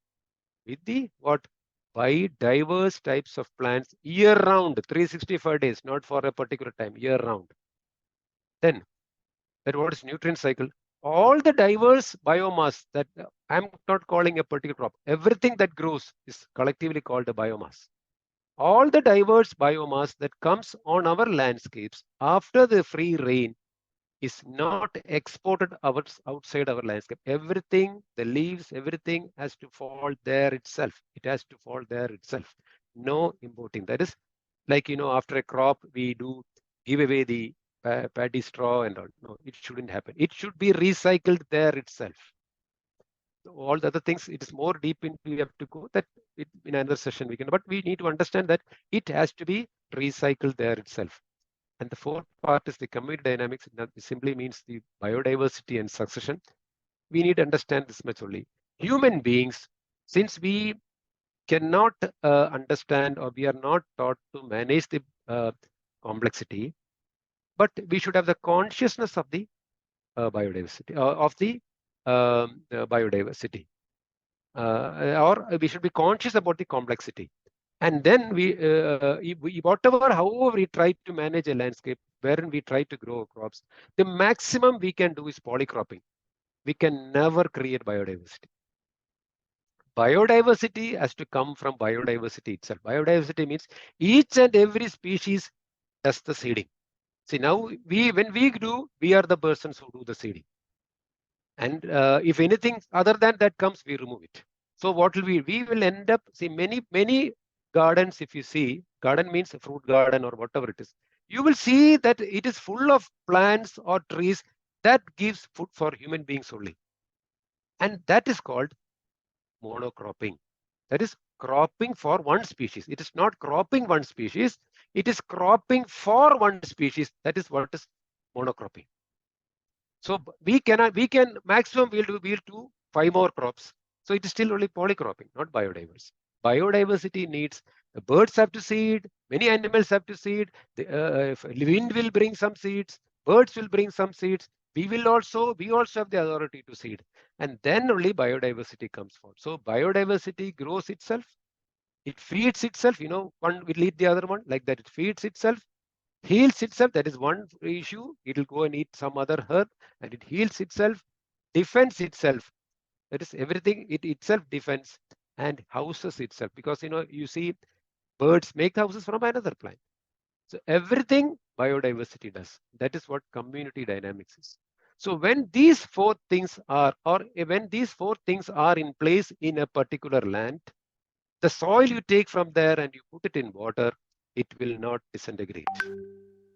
with the what? By diverse types of plants year round, 365 days, not for a particular time, year round. Then, that what is nutrient cycle? All the diverse biomass that I'm not calling a particular crop, everything that grows is collectively called a biomass. All the diverse biomass that comes on our landscapes after the free rain is not exported outside our landscape. Everything, the leaves, everything has to fall there itself. It has to fall there itself. No importing. That is like, after a crop, we do give away the paddy straw and all. No, it shouldn't happen. It should be recycled there itself. All the other things, it is more deep into, we have to go that in another session we can, but we need to understand that it has to be recycled there itself. And the fourth part is the community dynamics. It simply means the biodiversity and succession. We need to understand this much only. Human beings, since we cannot understand or we are not taught to manage the complexity, but we should have the consciousness of the biodiversity, biodiversity. Or we should be conscious about the complexity. And then however we try to manage a landscape, wherein we try to grow crops, the maximum we can do is polycropping. We can never create biodiversity. Biodiversity has to come from biodiversity itself. Biodiversity means each and every species does the seeding. See, now when we do, we are the persons who do the seeding. And if anything other than that comes, we remove it. So what will we will end up, see, many gardens, if you see, garden means a fruit garden or whatever it is, you will see that it is full of plants or trees that gives food for human beings only. And that is called monocropping. That is cropping for one species. It is not cropping one species. It is cropping for one species. That is what is monocropping. So we can maximum we'll do 5 more crops. So it is still only polycropping, not biodiversity. Biodiversity needs the birds have to seed, many animals have to seed, the wind will bring some seeds, Birds will bring some seeds. We also have the authority to seed. And then only biodiversity comes forward. So biodiversity grows itself. It feeds itself. One will eat the other one, like that. It feeds itself, heals itself. That is one issue. It will go and eat some other herb, and it heals itself, defends itself. That is everything. It itself defends and houses itself, because you see birds make houses from another plant. So everything biodiversity does. That is what community dynamics is. So when these four things are, in place in a particular land, the soil you take from there and you put it in water, it will not disintegrate.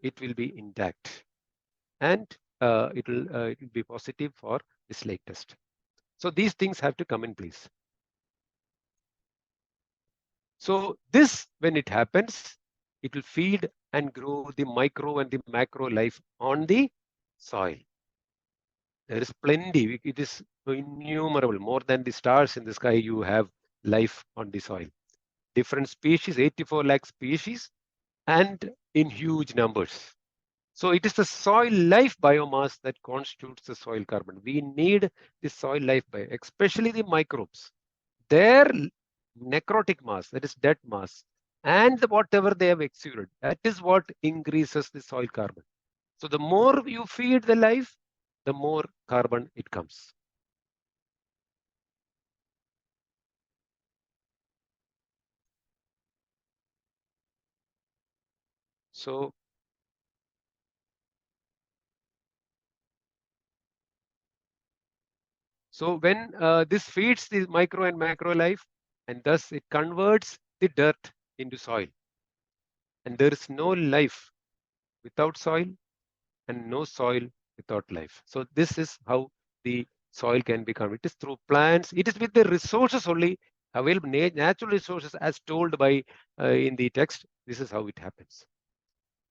It will be intact, and it will be positive for this lake test. So these things have to come in place. So this, when it happens, it will feed and grow the micro and the macro life on the soil. There is plenty. It is innumerable. More than the stars in the sky, you have life on the soil. Different species, 84 lakh species, and in huge numbers. So it is the soil life biomass that constitutes the soil carbon. We need the soil life especially the microbes. Their necrotic mass, that is dead mass, and whatever they have exuded, that is what increases the soil carbon. So the more you feed the life, the more carbon it comes. So when this feeds the micro and macro life, and thus it converts the dirt into soil. And there is no life without soil, and no soil without life. So this is how the soil can become. It is through plants. It is with the resources only available, natural resources, as told by in the text. This is how it happens.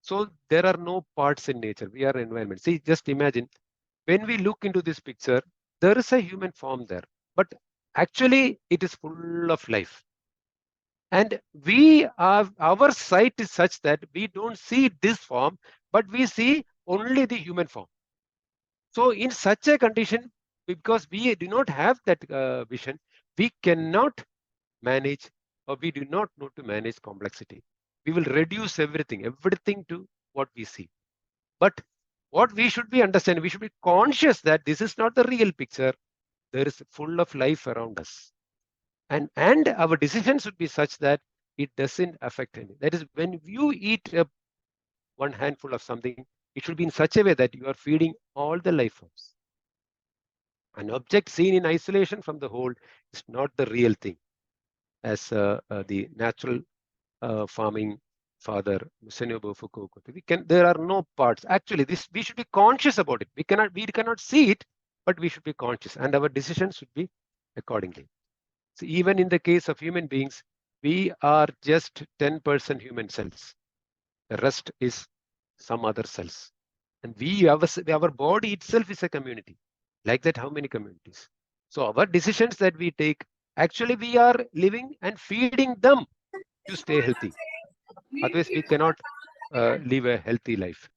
So there are no parts in nature. We are environment. See, just imagine, when we look into this picture, there is a human form there, but actually it is full of life. And our sight is such that we don't see this form, but we see only the human form. So in such a condition, because we do not have that vision, we cannot manage, or we do not know to manage complexity. We will reduce everything to what we see. But what we should be understanding, we should be conscious that this is not the real picture. There is full of life around us. And our decisions should be such that it doesn't affect anything. That is, when you eat one handful of something, it should be in such a way that you are feeding all the life forms. An object seen in isolation from the whole is not the real thing, as the natural farming father Musenobu Fukuoka. There are no parts. Actually, we should be conscious about it. We cannot see it, but we should be conscious, and our decisions should be accordingly. So even in the case of human beings, we are just 10% human cells. The rest is some other cells. And our body itself is a community. Like that, how many communities? So our decisions that we take, actually we are living and feeding them to stay healthy. Otherwise, we cannot live a healthy life.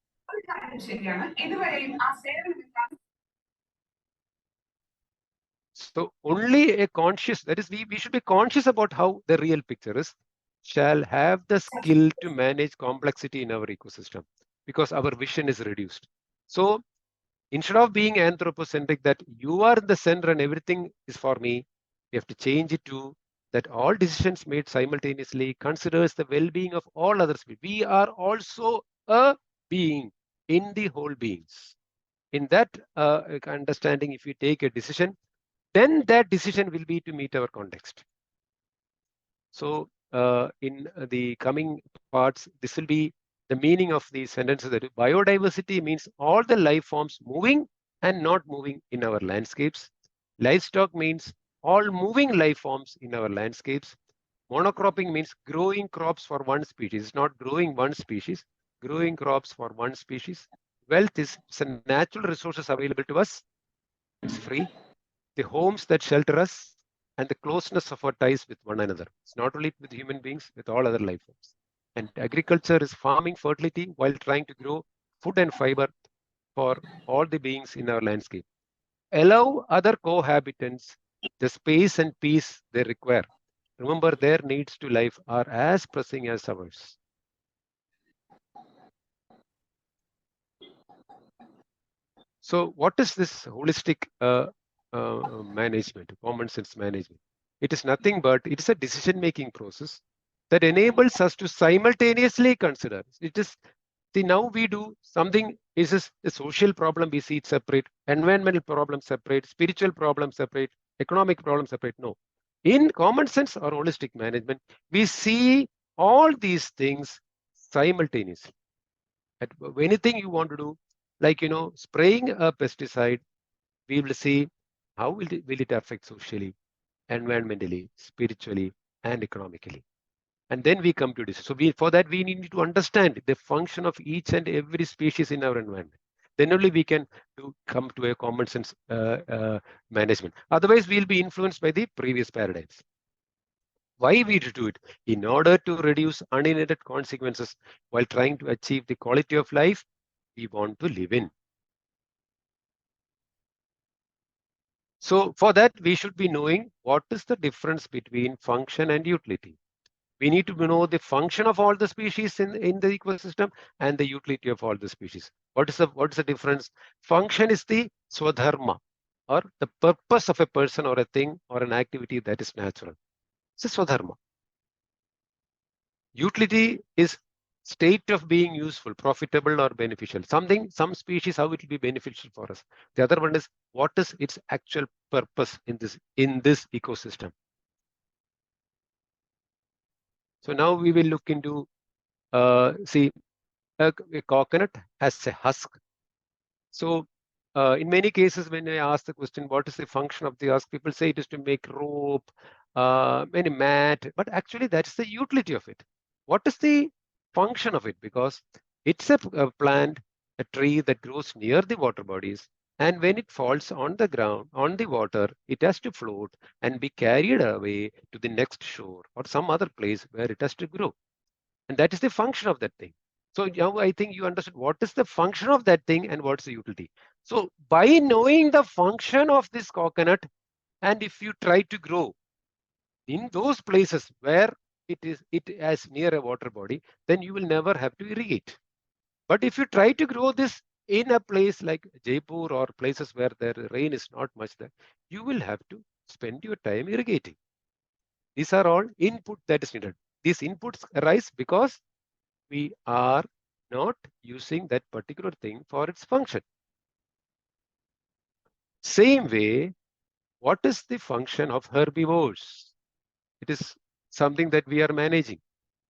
So only a conscious, that is, we should be conscious about how the real picture is, shall have the skill to manage complexity in our ecosystem, because our vision is reduced. So instead of being anthropocentric, that you are the center and everything is for me, we have to change it to that all decisions made simultaneously considers the well-being of all others. We are also a being in the whole beings. In that understanding, if you take a decision, then that decision will be to meet our context. So in the coming parts, this will be the meaning of these sentences. That biodiversity means all the life forms moving and not moving in our landscapes. Livestock means all moving life forms in our landscapes. Monocropping means growing crops for one species. It's not growing one species, growing crops for one species. Wealth is some natural resources available to us. It's free. The homes that shelter us, and the closeness of our ties with one another. It's not only with human beings, with all other life forms. And agriculture is farming fertility while trying to grow food and fiber for all the beings in our landscape. Allow other cohabitants the space and peace they require. Remember, their needs to life are as pressing as ours. So what is this holistic management, common sense management? It is nothing but it is a decision-making process that enables us to simultaneously consider. It is, see, now we do something, is a social problem, we see it separate, environmental problem separate, spiritual problem separate, economic problem separate. No. In common sense or holistic management, we see all these things simultaneously. At anything you want to do, like, spraying a pesticide, we will see how will it affect socially, environmentally, spiritually, and economically. And then we come to this. So for that, we need to understand the function of each and every species in our environment. Then only we can come to a common sense management. Otherwise, we'll be influenced by the previous paradigms. Why we do it? In order to reduce unintended consequences while trying to achieve the quality of life we want to live in. So for that, we should be knowing what is the difference between function and utility. We need to know the function of all the species in the ecosystem and the utility of all the species. What is the difference? Function is the swadharma, or the purpose of a person or a thing or an activity that is natural. It's a swadharma. Utility is state of being useful, profitable, or beneficial. Some species, how it will be beneficial for us. The other one is what is its actual purpose in this ecosystem. So now we will look into, see, a coconut has a husk. So in many cases, when I ask the question, what is the function of the husk? People say it is to make rope, many mat, but actually that's the utility of it. What is the function of it? Because it's a plant, a tree that grows near the water bodies. And when it falls on the ground, on the water, it has to float and be carried away to the next shore or some other place where it has to grow. And that is the function of that thing. So now I think you understood what is the function of that thing and what's the utility. So by knowing the function of this coconut, and if you try to grow in those places where it has near a water body, then you will never have to irrigate. But if you try to grow this in a place like Jaipur or places where the rain is not much there, you will have to spend your time irrigating. These are all input that is needed. These inputs arise because we are not using that particular thing for its function. Same way, what is the function of herbivores? It is something that we are managing.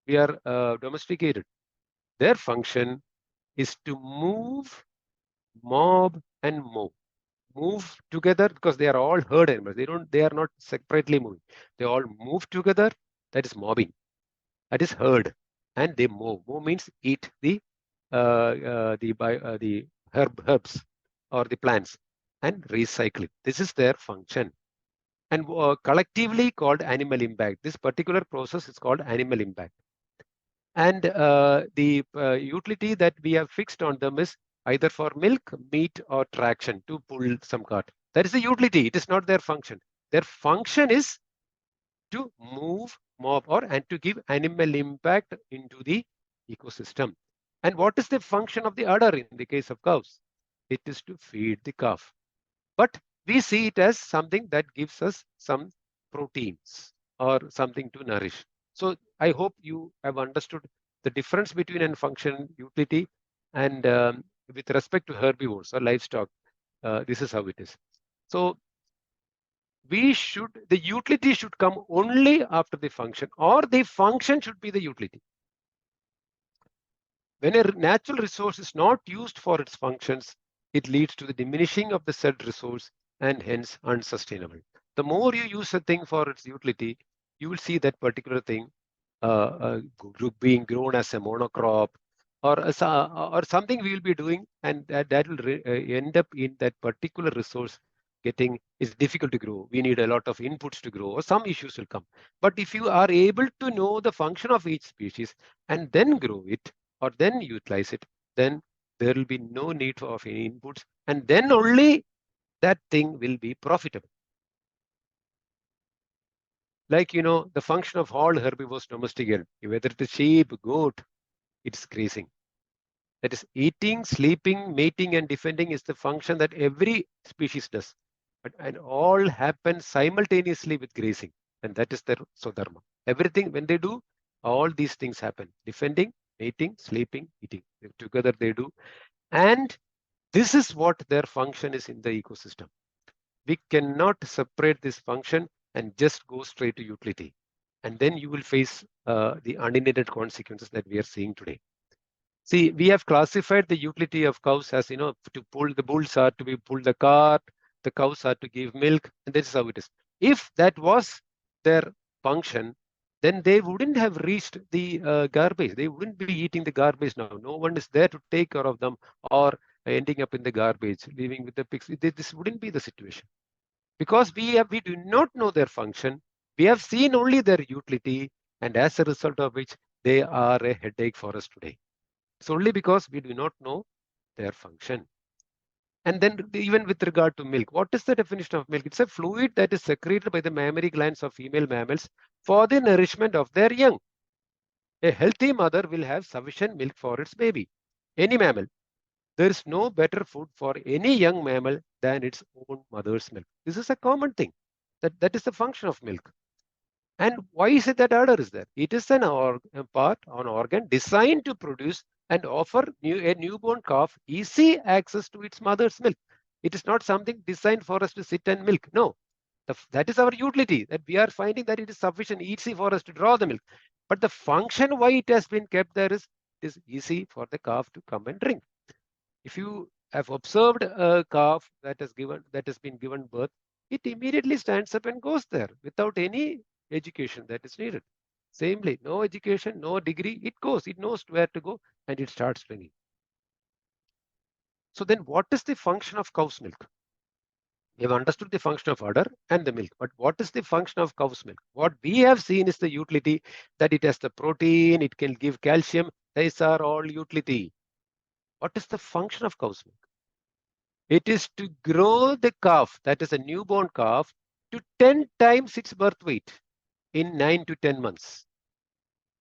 We are domesticated. Their function is to move, mob, and mow. Move together because they are all herd animals. They are not separately moving. They all move together. That is mobbing. That is herd. And they mow. Mow means eat the herbs or the plants and recycle it. This is their function. And collectively called animal impact. This particular process is called animal impact. And the utility that we have fixed on them is either for milk, meat, or traction to pull some cart. That is the utility. It is not their function. Their function is to move, mob, and to give animal impact into the ecosystem. And what is the function of the udder in the case of cows? It is to feed the calf. But we see it as something that gives us some proteins or something to nourish. So I hope you have understood the difference between a function, utility, and with respect to herbivores or livestock, this is how it is. So the utility should come only after the function, or the function should be the utility. When a natural resource is not used for its functions, it leads to the diminishing of the said resource and hence unsustainable. The more you use a thing for its utility, you will see that particular thing being grown as a monocrop or something we will be doing, and that will end up in that particular resource is difficult to grow. We need a lot of inputs to grow, or some issues will come. But if you are able to know the function of each species and then grow it or then utilize it, then There will be no need of any inputs, and then only that thing will be profitable. Like, the function of all herbivores domesticated, whether it is sheep, goat, it's grazing. That is, eating, sleeping, mating, and defending is the function that every species does. And all happens simultaneously with grazing. And that is their Swadharma. Everything, when they do, all these things happen. Defending, mating, sleeping, eating. Together they do. And this is what their function is in the ecosystem. We cannot separate this function and just go straight to utility. And then you will face the unintended consequences that we are seeing today. See, we have classified the utility of cows as, to pull the bulls are to pull the cart, the cows are to give milk, and this is how it is. If that was their function, then they wouldn't have reached the garbage. They wouldn't be eating the garbage now. No one is there to take care of them or ending up in the garbage, living with the pigs. This wouldn't be the situation. Because we do not know their function. We have seen only their utility, and as a result of which, they are a headache for us today. It's only because we do not know their function. And then even with regard to milk, what is the definition of milk? It's a fluid that is secreted by the mammary glands of female mammals for the nourishment of their young. A healthy mother will have sufficient milk for its baby. Any mammal. There is no better food for any young mammal than its own mother's milk. This is a common thing. That is the function of milk. And why is it that order is there? It is an organ designed to produce and offer a newborn calf easy access to its mother's milk. It is not something designed for us to sit and milk. No, that is our utility, that we are finding that it is sufficient, easy for us to draw the milk. But the function why it has been kept there is it is easy for the calf to come and drink. If you have observed a calf that has been given birth, it immediately stands up and goes there without any education that is needed. Samely, no education, no degree, it goes, it knows where to go, and it starts drinking. So then what is the function of cow's milk? We have understood the function of udder and the milk, but what is the function of cow's milk? What we have seen is the utility that it has the protein, it can give calcium. These are all utility. What is the function of cow's milk? It is to grow the calf, that is a newborn calf, to 10 times its birth weight in 9 to 10 months.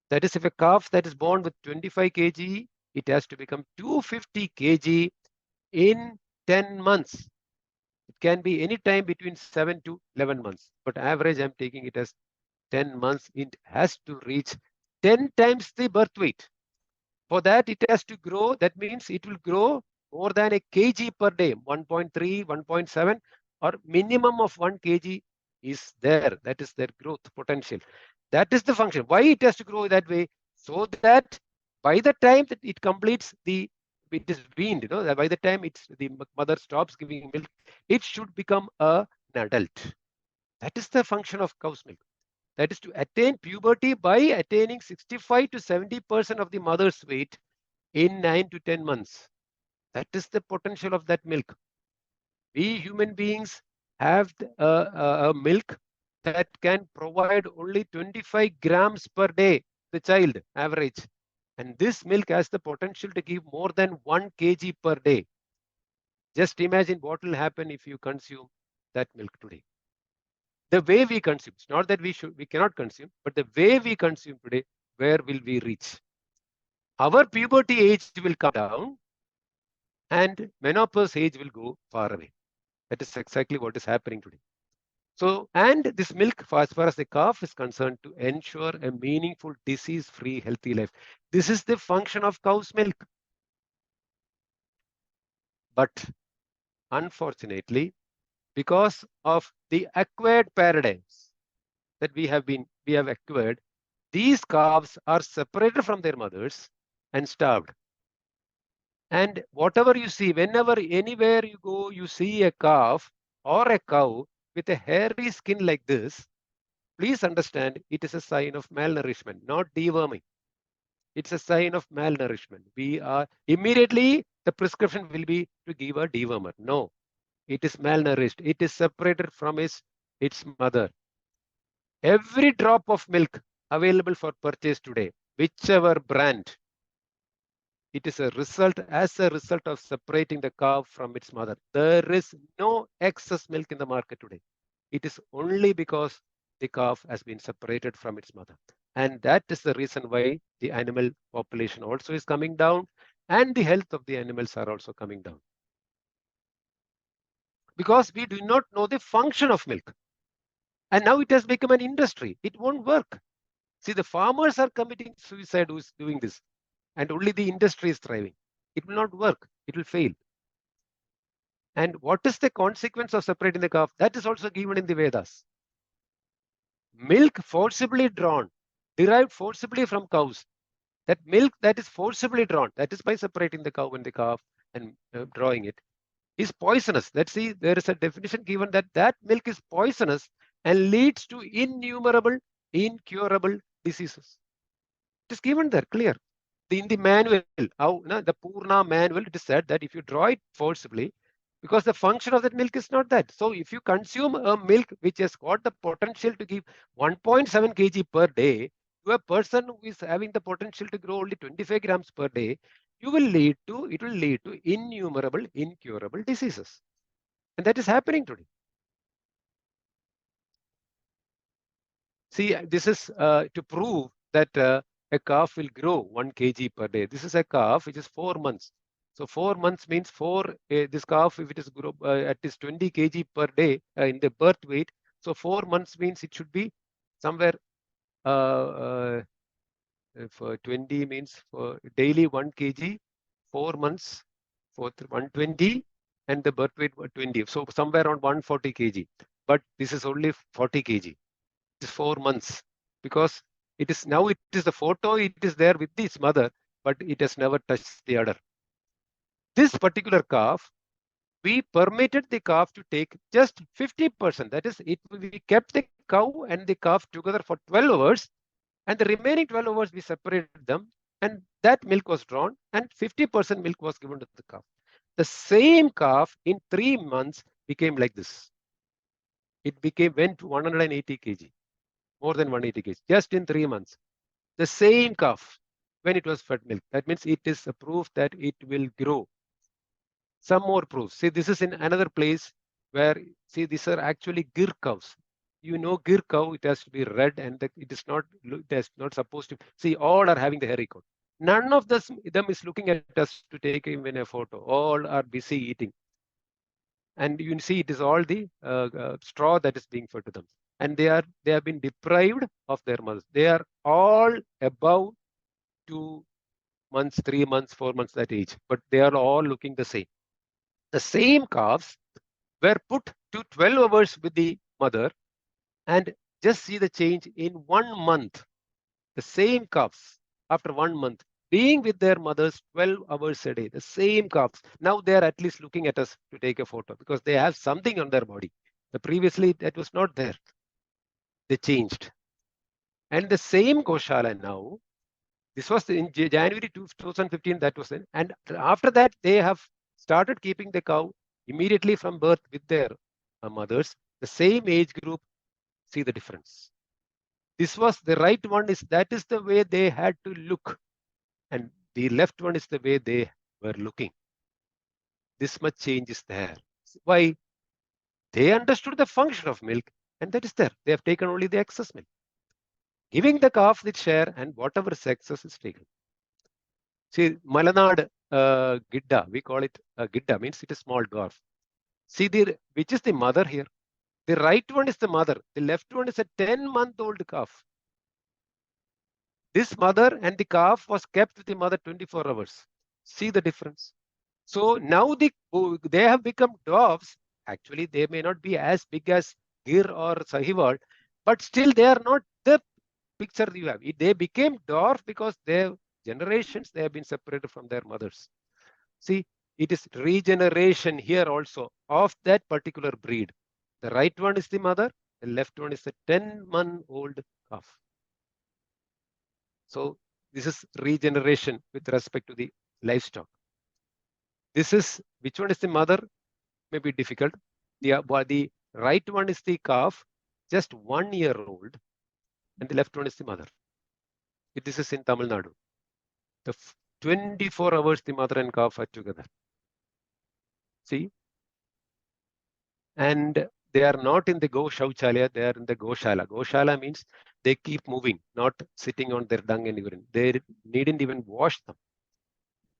That is, if a calf that is born with 25 kg, it has to become 250 kg in 10 months. It can be any time between 7 to 11 months, but average I'm taking it as 10 months. It has to reach 10 times the birth weight. For that, it has to grow. That means it will grow more than a kg per day, 1.3, 1.7, or minimum of 1 kg is there. That is their growth potential. That is the function. Why it has to grow that way? So that by the time that it completes it is weaned, by the time the mother stops giving milk, it should become an adult. That is the function of cow's milk. That is to attain puberty by attaining 65 to 70% of the mother's weight in 9 to 10 months. That is the potential of that milk. We human beings have a milk that can provide only 25 grams per day, the child average. And this milk has the potential to give more than 1 kg per day. Just imagine what will happen if you consume that milk today. The way we consume, it's not that we cannot consume, but the way we consume today, where will we reach? Our puberty age will come down and menopause age will go far away. That is exactly what is happening today. So, and this milk, as far as the calf is concerned, to ensure a meaningful, disease-free, healthy life. This is the function of cow's milk. But unfortunately, because of the acquired paradigms that we have acquired, these calves are separated from their mothers and starved. And whatever you see, whenever, anywhere you go, you see a calf or a cow with a hairy skin like this, please understand it is a sign of malnourishment, not deworming. It's a sign of malnourishment. We are immediately, the prescription will be to give a dewormer. No, it is malnourished. It is separated from its mother. Every drop of milk available for purchase today, whichever brand, it is a result of separating the calf from its mother. There is no excess milk in the market today. It is only because the calf has been separated from its mother. And that is the reason why the animal population also is coming down and the health of the animals are also coming down. Because we do not know the function of milk. And now it has become an industry. It won't work. See, the farmers are committing suicide who's doing this. And only the industry is thriving. It will not work. It will fail. And what is the consequence of separating the calf? That is also given in the Vedas. Milk forcibly drawn, derived forcibly from cows. That milk that is forcibly drawn, that is by separating the cow and the calf and drawing it, is poisonous. Let's see, there is a definition given that that milk is poisonous and leads to innumerable, incurable diseases. It is given there, clear. In the manual, the Purna manual, it is said that if you draw it forcibly, because the function of that milk is not that. So if you consume a milk which has got the potential to give 1.7 kg per day to a person who is having the potential to grow only 25 grams per day, it will lead to innumerable, incurable diseases. And that is happening today. See, this is to prove that a calf will grow 1 kg per day. This is a calf which is 4 months. So 4 months means this calf, if it is grow at least 20 kg per day in the birth weight. So 4 months means it should be somewhere for 20 means for daily 1 kg, 4 months for 120 and the birth weight 20. So somewhere around 140 kg. But this is only 40 kg. It is 4 months because it is now it is the photo, it is there with its mother, but it has never touched the udder. This particular calf, we permitted the calf to take just 50%. That is, we kept the cow and the calf together for 12 hours, and the remaining 12 hours we separated them, and that milk was drawn, and 50% milk was given to the calf. The same calf in 3 months became like this. It went to 180 kg. More than 180 kg, just in 3 months. The same calf when it was fed milk. That means it is a proof that it will grow. Some more proofs. See, this is in another place where, see, these are actually gir cows. You know, gir cow, it has to be red and it is not supposed to. See, all are having the hairy coat. None of them is looking at us to take even a photo. All are busy eating. And you see, it is all the straw that is being fed to them. And they have been deprived of their mothers. They are all above 2 months, 3 months, 4 months that age, but they are all looking the same. The same calves were put to 12 hours with the mother, and just see the change in 1 month. The same calves after 1 month being with their mothers 12 hours a day. The same calves. Now they are at least looking at us to take a photo because they have something on their body. Previously that was not there. They changed. And the same Goshala now, this was in January 2015, that was in. And after that, they have started keeping the cow immediately from birth with their mothers. The same age group, see the difference. This was the right one, that is the way they had to look. And the left one is the way they were looking. This much change is there. Why? They understood the function of milk, and that is there. They have taken only the excess milk, giving the calf its share, and whatever is excess is taken. See, Malanad Gidda, we call it Gidda, means it is small dwarf. See, which is the mother here? The right one is the mother. The left one is a 10-month-old calf. This mother and the calf was kept with the mother 24 hours. See the difference. So now they have become dwarfs. Actually, they may not be as big as Gir or Sahiwal, but still they are not the picture you have. They became dwarf because their generations, they have been separated from their mothers. See, it is regeneration here also of that particular breed. The right one is the mother, the left one is the 10-month-old calf. So this is regeneration with respect to the livestock. This is, which one is the mother? May be difficult. The right one is the calf, just 1 year old, and the left one is the mother. This is in Tamil Nadu. 24 hours the mother and calf are together. See? And they are not in the Go Shauchalaya, they are in the Goshala. Goshala means they keep moving, not sitting on their dung and urine. They needn't even wash them.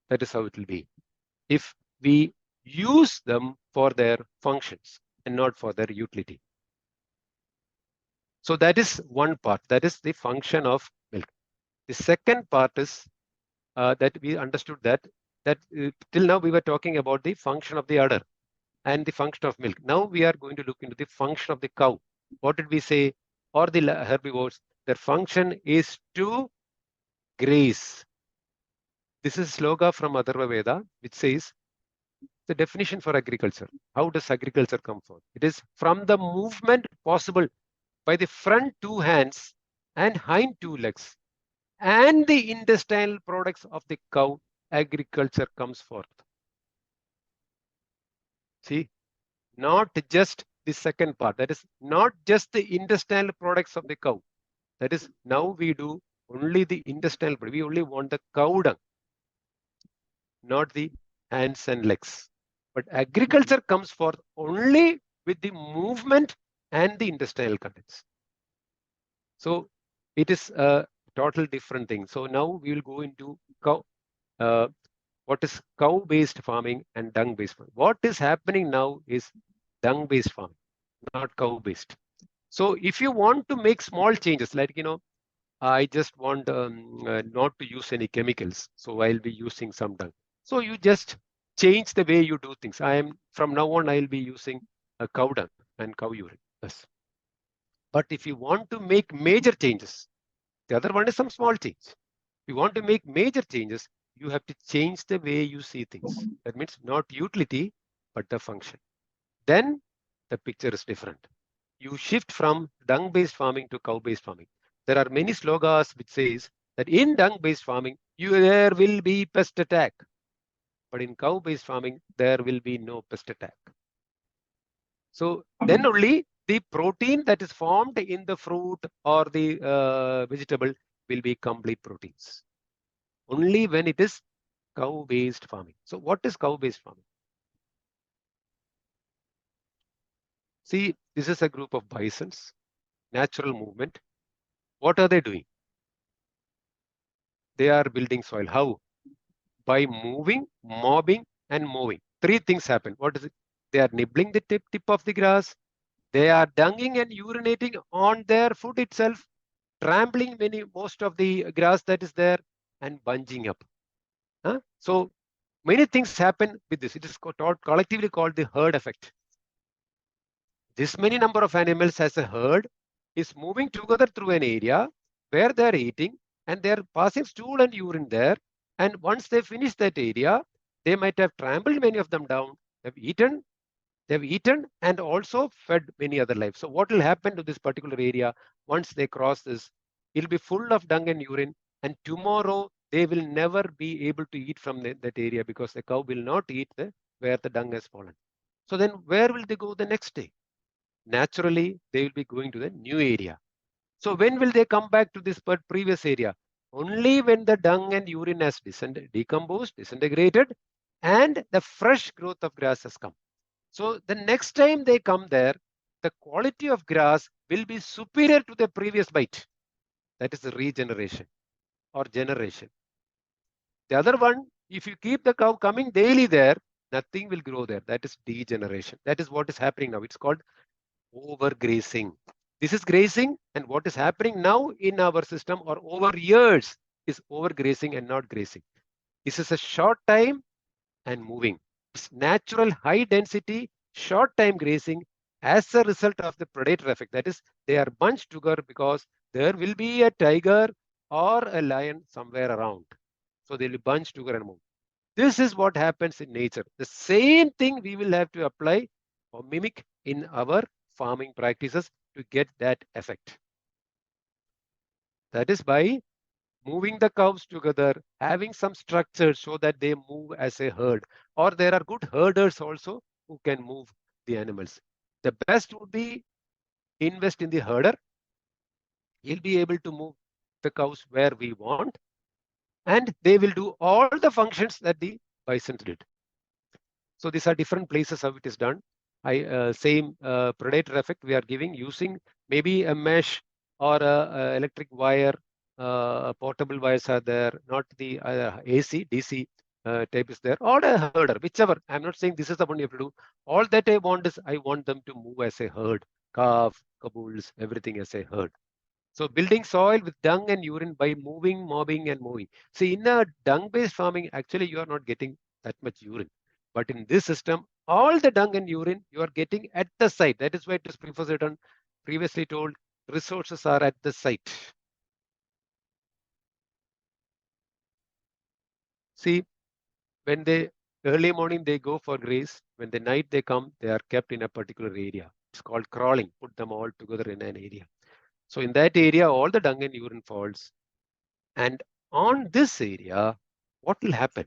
That is how it will be. If we use them for their functions and not for their utility. So that is one part. That is the function of milk. The second part is that we understood that till now we were talking about the function of the udder and the function of milk. Now we are going to look into the function of the cow. What did we say? Or the herbivores, their function is to graze. This is sloka from Atharva Veda, which says the definition for agriculture. How does agriculture come forth? It is from the movement possible by the front two hands and hind two legs and the intestinal products of the cow, agriculture comes forth. See, not just the second part, that is not just the intestinal products of the cow. That is, now we do only the intestinal, we only want the cow dung, not the hands and legs. But agriculture comes forth only with the movement and the intestinal contents. So it is a total different thing. So now we will go into cow, what is cow-based farming and dung-based farming. What is happening now is dung-based farming, not cow-based. So if you want to make small changes, like, I just want not to use any chemicals, so I'll be using some dung. So you just change the way you do things. From now on, I'll be using a cow dung and cow urine. Yes. But if you want to make major changes, the other one is some small change. If you want to make major changes, you have to change the way you see things. That means not utility, but the function. Then the picture is different. You shift from dung-based farming to cow-based farming. There are many slogas which says that in dung-based farming, there will be pest attack. But in cow-based farming, there will be no pest attack. So then only the protein that is formed in the fruit or the vegetable will be complete proteins. Only when it is cow-based farming. So what is cow-based farming? See, this is a group of bisons, natural movement. What are they doing? They are building soil. How? By moving, mobbing, and mowing. Three things happen. What is it? They are nibbling the tip of the grass. They are dunging and urinating on their food itself, trampling most of the grass that is there, and bunging up. So many things happen with this. It is collectively called the herd effect. This many number of animals as a herd is moving together through an area where they are eating, and they are passing stool and urine there. And once they finish that area, they might have trampled many of them down. They've eaten and also fed many other lives. So what will happen to this particular area once they cross this? It'll be full of dung and urine, and tomorrow they will never be able to eat from that area because the cow will not eat where the dung has fallen. So then where will they go the next day? Naturally, they will be going to the new area. So when will they come back to this previous area? Only when the dung and urine has decomposed, disintegrated, and the fresh growth of grass has come. So the next time they come there, the quality of grass will be superior to the previous bite. That is the regeneration or generation. The other one, if you keep the cow coming daily there, nothing will grow there. That is degeneration. That is what is happening now. It's called overgrazing. This is grazing, and what is happening now in our system or over years is overgrazing and not grazing. This is a short time and moving. It's natural high density short time grazing as a result of the predator effect. That is, they are bunched together because there will be a tiger or a lion somewhere around. So they'll be bunched together and move. This is what happens in nature. The same thing we will have to apply or mimic in our farming practices to get that effect. That is by moving the cows together, having some structure so that they move as a herd, or there are good herders also who can move the animals. The best would be invest in the herder. He'll be able to move the cows where we want, and they will do all the functions that the bison did. So these are different places how it is done. Same predator effect we are giving using maybe a mesh or a electric wire. Portable wires are there, not the AC, DC type is there, or a herder, whichever. I'm not saying this is the one you have to do. All that I want is I want them to move as a herd, calf, caboose, everything as a herd. So building soil with dung and urine by moving, mobbing, and moving. See, in a dung-based farming, actually you are not getting that much urine. But in this system, all the dung and urine you are getting at the site. That is why it is previously told, resources are at the site. See, when they early morning they go for graze, when the night they come, they are kept in a particular area. It's called crawling. Put them all together in an area. So in that area, all the dung and urine falls. And on this area, what will happen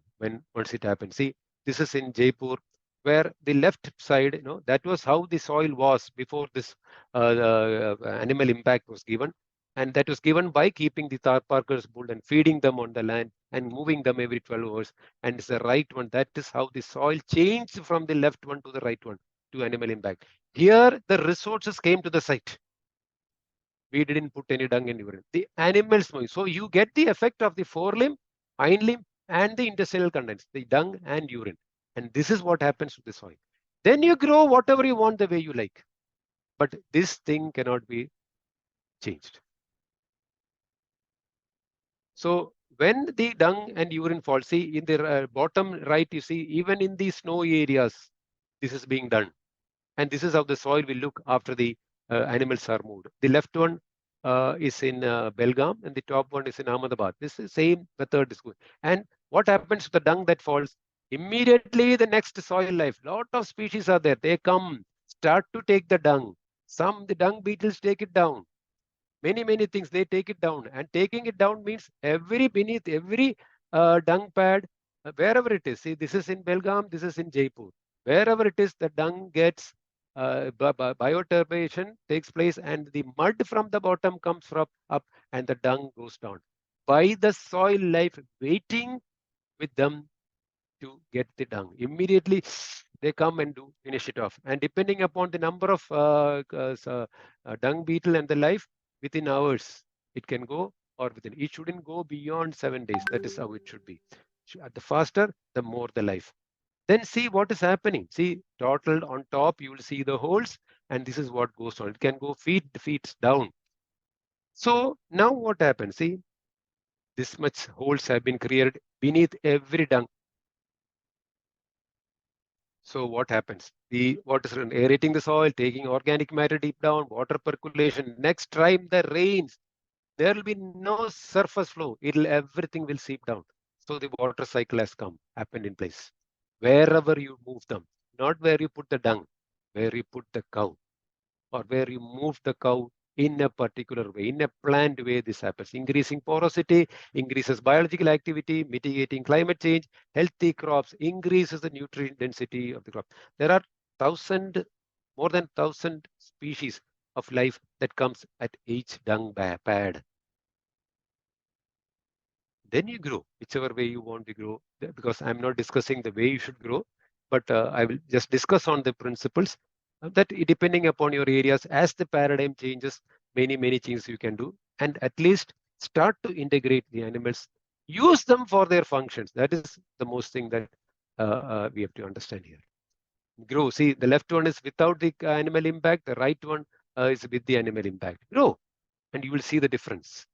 once it happens? See, this is in Jaipur, where the left side, that was how the soil was before this animal impact was given. And that was given by keeping the Tharparkers bull and feeding them on the land and moving them every 12 hours. And it's the right one. That is how the soil changed from the left one to the right one to animal impact. Here, the resources came to the site. We didn't put any dung and urine. The animals moving. So you get the effect of the forelimb, hind limb, and the intestinal contents, the dung and urine. And this is what happens to the soil. Then you grow whatever you want the way you like. But this thing cannot be changed. So when the dung and urine fall, see in the bottom right, you see even in the snow areas, this is being done. And this is how the soil will look after the animals are moved. The left one is in Belgaum and the top one is in Ahmedabad. This is the same method is good. And what happens to the dung that falls? Immediately the next soil life, lot of species are there. They come, start to take the dung. The dung beetles take it down. Many things, they take it down. And taking it down means beneath every dung pad, wherever it is. See, this is in Belgaum, this is in Jaipur. Wherever it is, the dung gets bioturbation takes place and the mud from the bottom comes up and the dung goes down. By the soil life waiting with them to get the dung. Immediately they come and finish it off. And depending upon the number of dung beetle and the life, within hours, it can go or it shouldn't go beyond 7 days. That is how it should be. The faster, the more the life. Then see what is happening. See, total on top, you will see the holes, and this is what goes on. It can go feet down. So now what happens? See, this much holes have been created beneath every dung. So what happens? What is aerating the soil, taking organic matter deep down, water percolation. Next time the rains, there will be no surface flow. Everything will seep down. So the water cycle has happened in place. Wherever you move them, not where you put the dung, where you put the cow, or where you move the cow in a particular way, in a planned way, this happens. Increasing porosity, increases biological activity, mitigating climate change, healthy crops, increases the nutrient density of the crop. There are more than 1,000 species of life that comes at each dung pad. Then you grow, whichever way you want to grow, because I'm not discussing the way you should grow, but I will just discuss on the principles that depending upon your areas, as the paradigm changes, many things you can do, and at least start to integrate the animals, use them for their functions. That is the most thing that we have to understand here. Grow. See, the left one is without the animal impact, the right one is with the animal impact. Grow, and you will see the difference.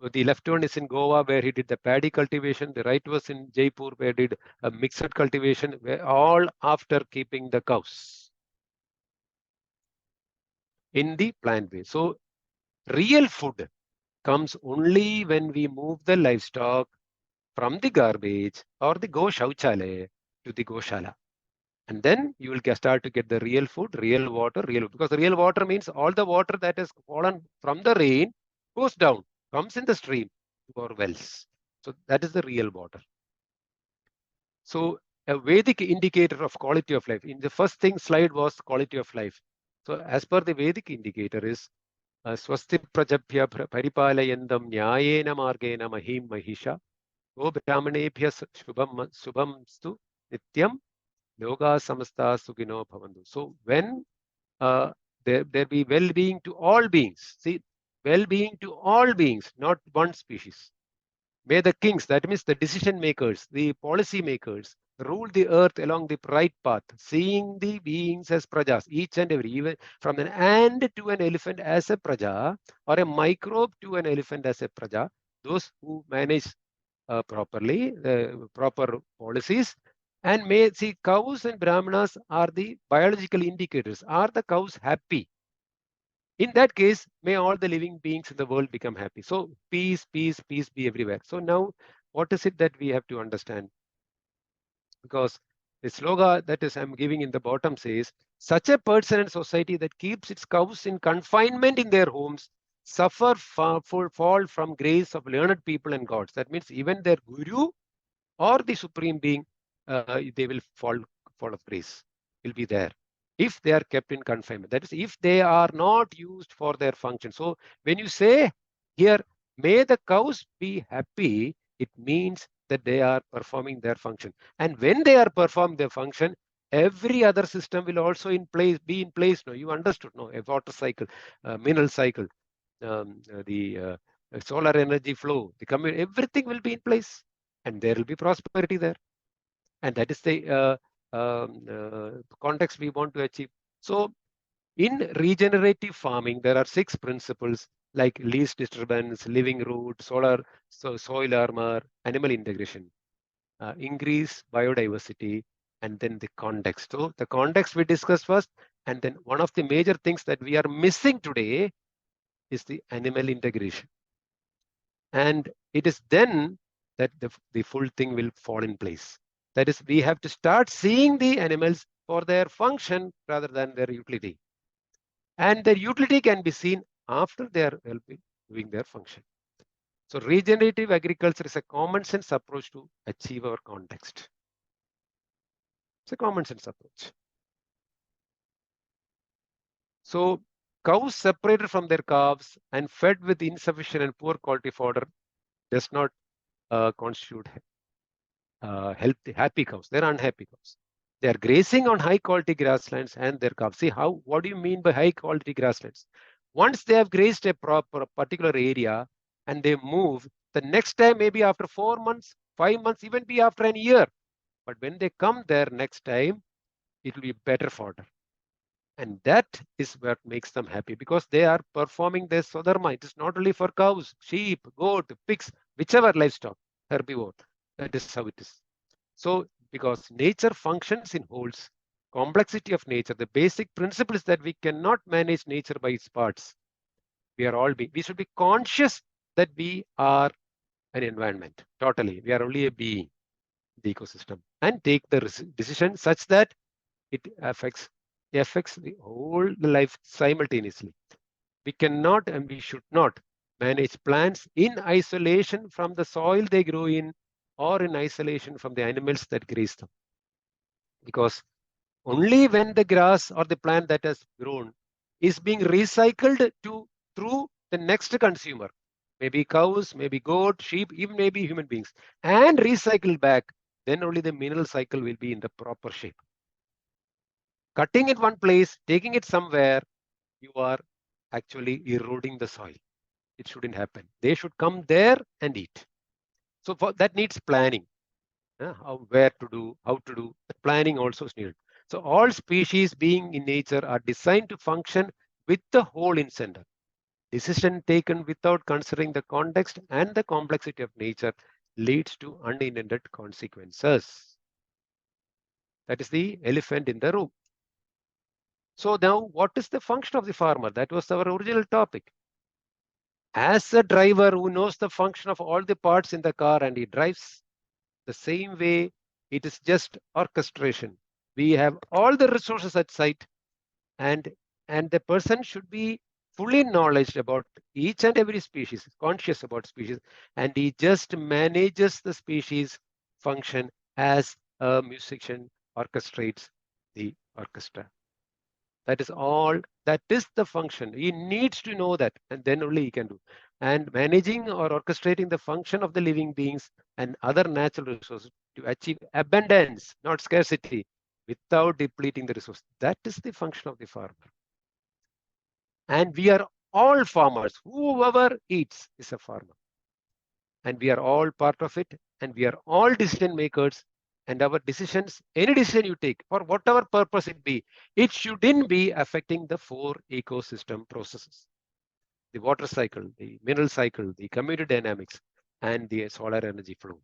So the left one is in Goa, where he did the paddy cultivation. The right was in Jaipur, where he did a mixed cultivation, all after keeping the cows in the plant way. So real food comes only when we move the livestock from the garbage or the go shauchale to the goshala. And then you will start to get the real food, real water, because the real water means all the water that has fallen from the rain goes down, comes in the stream to our wells. So that is the real water. So a Vedic indicator of quality of life. In the first slide was quality of life. So as per the Vedic indicator is Swasti prajabhya paripalayandam nyayena margena mahim mahisha go brahmanebhya shubhamstu nityam yoga samasta sukino bhavantu. So when there be well-being to all beings, see, well-being to all beings, not one species. May the kings, that means the decision makers, the policy makers, rule the earth along the right path, seeing the beings as prajas, each and every, even from an ant to an elephant as a praja, or a microbe to an elephant as a praja, those who manage properly, proper policies. And may see, cows and brahmanas are the biological indicators. Are the cows happy? In that case, may all the living beings in the world become happy. So peace, peace, peace be everywhere. So now, what is it that we have to understand? Because the slogan that is I'm giving in the bottom says, such a person and society that keeps its cows in confinement in their homes suffer fall from grace of learned people and gods. That means even their guru or the supreme being, they will fall of grace, will be there if they are kept in confinement. That is, if they are not used for their function. So when you say here, may the cows be happy, it means that they are performing their function. And when they are performing their function, every other system will also be in place. No, you understood, no? A water cycle, mineral cycle, the solar energy flow, everything will be in place, and there will be prosperity there. And that is the context we want to achieve. So in regenerative farming, there are 6 principles like least disturbance, living root, soil armor, animal integration, increase biodiversity, and then the context. So the context we discussed first, and then one of the major things that we are missing today is the animal integration. And it is then that the full thing will fall in place. That is, we have to start seeing the animals for their function rather than their utility. And their utility can be seen after they are doing their function. So regenerative agriculture is a common sense approach to achieve our context. It's a common sense approach. So cows separated from their calves and fed with insufficient and poor quality fodder does not constitute happy cows. They're unhappy cows. They are grazing on high quality grasslands and their calves. See how, what do you mean by high quality grasslands? Once they have grazed a particular area and they move, the next time maybe after 4 months, 5 months, even be after a year. But when they come there next time, it will be better fodder. And that is what makes them happy, because they are performing their swadharma. It is not only for cows, sheep, goat, pigs, whichever livestock, herbivore. That is how it is. So because nature functions in wholes, complexity of nature, the basic principle is that we cannot manage nature by its parts. We should be conscious that we are an environment. Totally. We are only a being, the ecosystem, and take the decision such that it affects the whole life simultaneously. We cannot and we should not manage plants in isolation from the soil they grow in, or in isolation from the animals that graze them. Because only when the grass or the plant that has grown is being recycled through the next consumer, maybe cows, maybe goat, sheep, even maybe human beings, and recycled back, then only the mineral cycle will be in the proper shape. Cutting it one place, taking it somewhere, you are actually eroding the soil. It shouldn't happen. They should come there and eat. So that needs planning. Where to do, how to do. The planning also is needed. So all species being in nature are designed to function with the whole in center. Decision taken without considering the context and the complexity of nature leads to unintended consequences. That is the elephant in the room. So now, what is the function of the farmer? That was our original topic. As a driver who knows the function of all the parts in the car and he drives the same way, it is just orchestration. We have all the resources at site, and the person should be fully knowledgeable about each and every species, conscious about species, and he just manages the species function as a musician orchestrates the orchestra. That is all. That is the function. He needs to know that, and then only he can do. And managing or orchestrating the function of the living beings and other natural resources to achieve abundance, not scarcity, without depleting the resource. That is the function of the farmer. And we are all farmers. Whoever eats is a farmer. And we are all part of it. And we are all decision makers. And our decisions, any decision you take, for whatever purpose it be, it shouldn't be affecting the 4 ecosystem processes: the water cycle, the mineral cycle, the community dynamics, and the solar energy flow.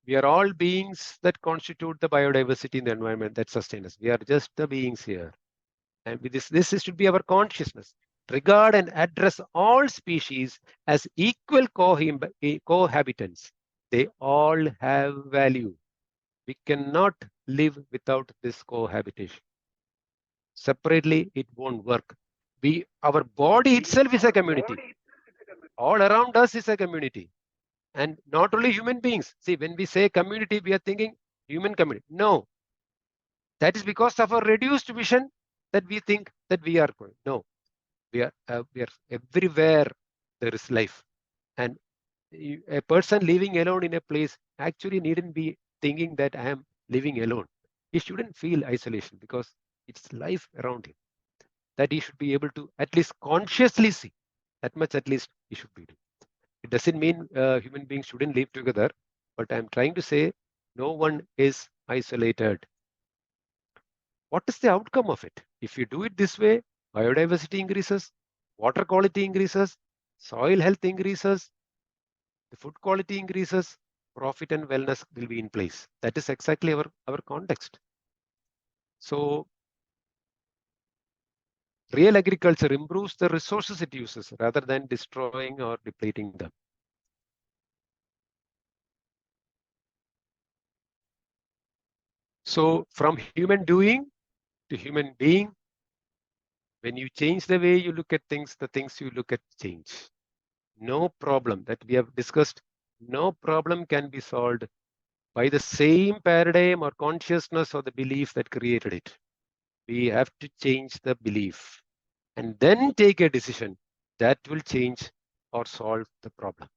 We are all beings that constitute the biodiversity in the environment that sustain us. We are just the beings here. And with this should be our consciousness. Regard and address all species as equal cohabitants. They all have value. We cannot live without this cohabitation. Separately, it won't work. Our body itself is a community. All around us is a community. And not only human beings. See, when we say community, we are thinking human community. No. That is because of our reduced vision that we think that we are going. No. We are everywhere there is life. And a person living alone in a place actually needn't be thinking that I am living alone. He shouldn't feel isolation because it's life around him that he should be able to at least consciously see. That much at least he should be doing. It doesn't mean human beings shouldn't live together, but I'm trying to say no one is isolated. What is the outcome of it? If you do it this way, biodiversity increases, water quality increases, soil health increases, the food quality increases, profit and wellness will be in place. That is exactly our context. So real agriculture improves the resources it uses rather than destroying or depleting them. So from human doing to human being, when you change the way you look at things, the things you look at change. No problem that we have discussed, no problem can be solved by the same paradigm or consciousness or the belief that created it. We have to change the belief and then take a decision that will change or solve the problem.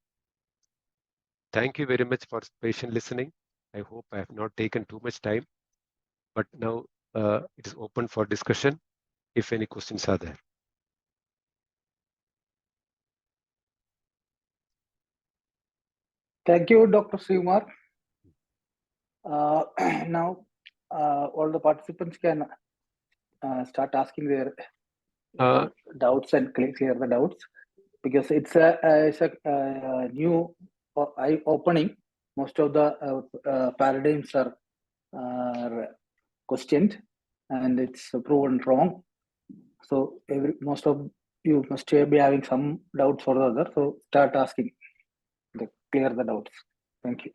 Thank you very much for patient listening. I hope I have not taken too much time, but now it is open for discussion if any questions are there. Thank you, Dr. Sreekumar. Now, all the participants can start asking their doubts and clear the doubts, because it's a new eye-opening. Most of the paradigms are questioned, and it's proven wrong. So most of you must be having some doubts or the other. So start asking, clear the doubts. Thank you.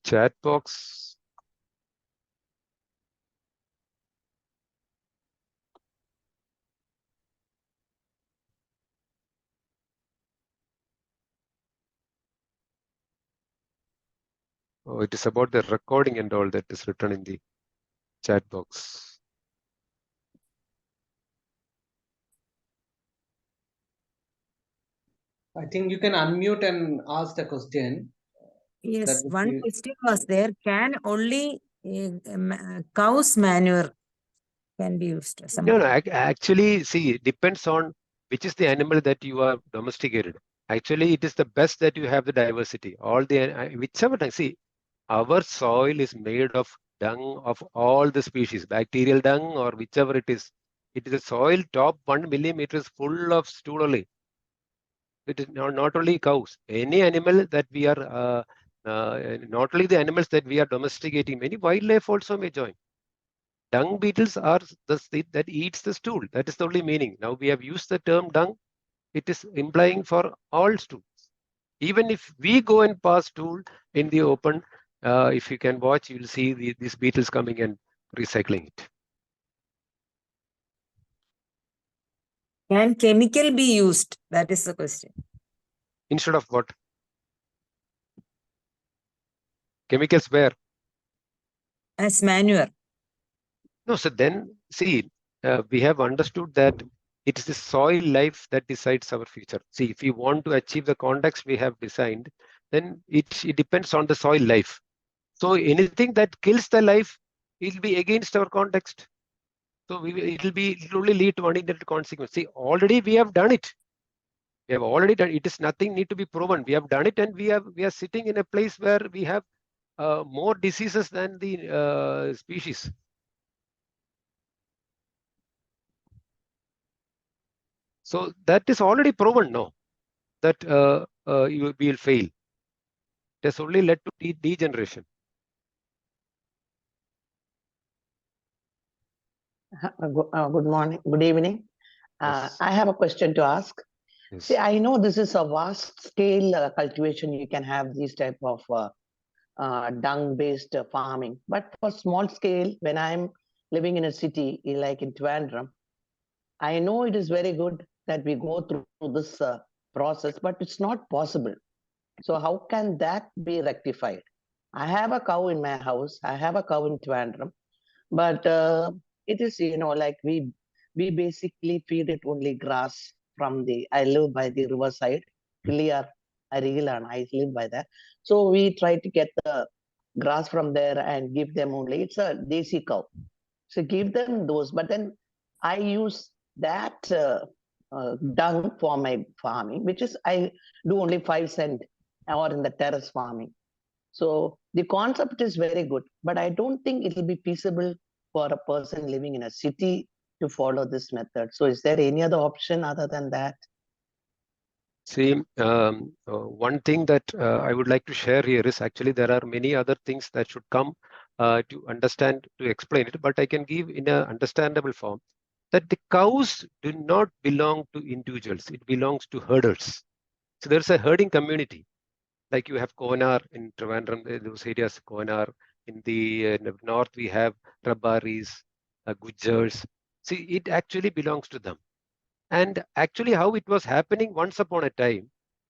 Chat box. Oh, it is about the recording and all that is written in the chat box. I think you can unmute and ask the question. Yes, one question was there. Can only cow's manure can be used? No, actually, see, it depends on which is the animal that you are domesticated. Actually, it is the best that you have the diversity. All the whichever time. See, our soil is made of dung of all the species, bacterial dung or whichever it is. It is a soil top 1 millimeter is full of stool only. It is not only cows. Any animal that we are, not only the animals that we are domesticating, many wildlife also may join. dung beetles are the seed that eats the stool. That is the only meaning. Now we have used the term dung. It is implying for all stools. Even if we go and pass stool in the open, if you can watch, you will see these beetles coming and recycling it. Can chemical be used? That is the question. Instead of what? Chemicals where? As manure. No, so then see, we have understood that it is the soil life that decides our future. See, if we want to achieve the context we have designed, then it depends on the soil life. So anything that kills the life, it will be against our context. So it will only lead to unintended consequence. See, already we have done it. We have already done it. It is nothing need to be proven. We have done it, and we are sitting in a place where we have more diseases than the species. So that is already proven now that you will fail. It has only led to degeneration. Good morning, good evening. Yes. I have a question to ask. Yes. See, I know this is a vast scale cultivation. You can have these type of dung-based farming, but for small scale, when I'm living in a city like in Trivandrum, I know it is very good that we go through this process, but it's not possible. So how can that be rectified? I have a cow in my house. I have a cow in Trivandrum, but it is, like we basically feed it only grass from I live by the riverside, Kiliar, Arigilan, I live by that. So we try to get the grass from there and give them only, it's a desi cow. So give them those, but then I use that dung for my farming, which is, I do only 5 cent or in the terrace farming. So the concept is very good, but I don't think it will be feasible for a person living in a city to follow this method. So is there any other option other than that? See, one thing that I would like to share here is actually there are many other things that should come to understand, to explain it, but I can give in an understandable form that the cows do not belong to individuals. It belongs to herders. So there's a herding community. Like you have Konar in Trivandrum, those areas, Konar. In the north, we have Rabaris, Gujars. See, it actually belongs to them. And actually, how it was happening once upon a time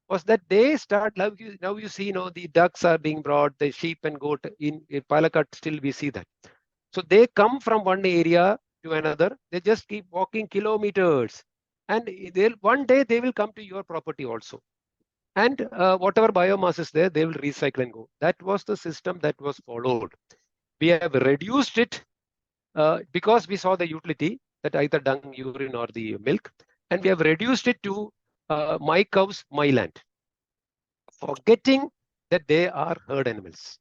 was that they start, now you see, the ducks are being brought, the sheep and goat in Palakkad, still we see that. So they come from one area to another. They just keep walking kilometers. And one day they will come to your property also. And whatever biomass is there, they will recycle and go. That was the system that was followed. We have reduced it because we saw the utility that either dung, urine, or the milk, and we have reduced it to my cows, my land, forgetting that they are herd animals.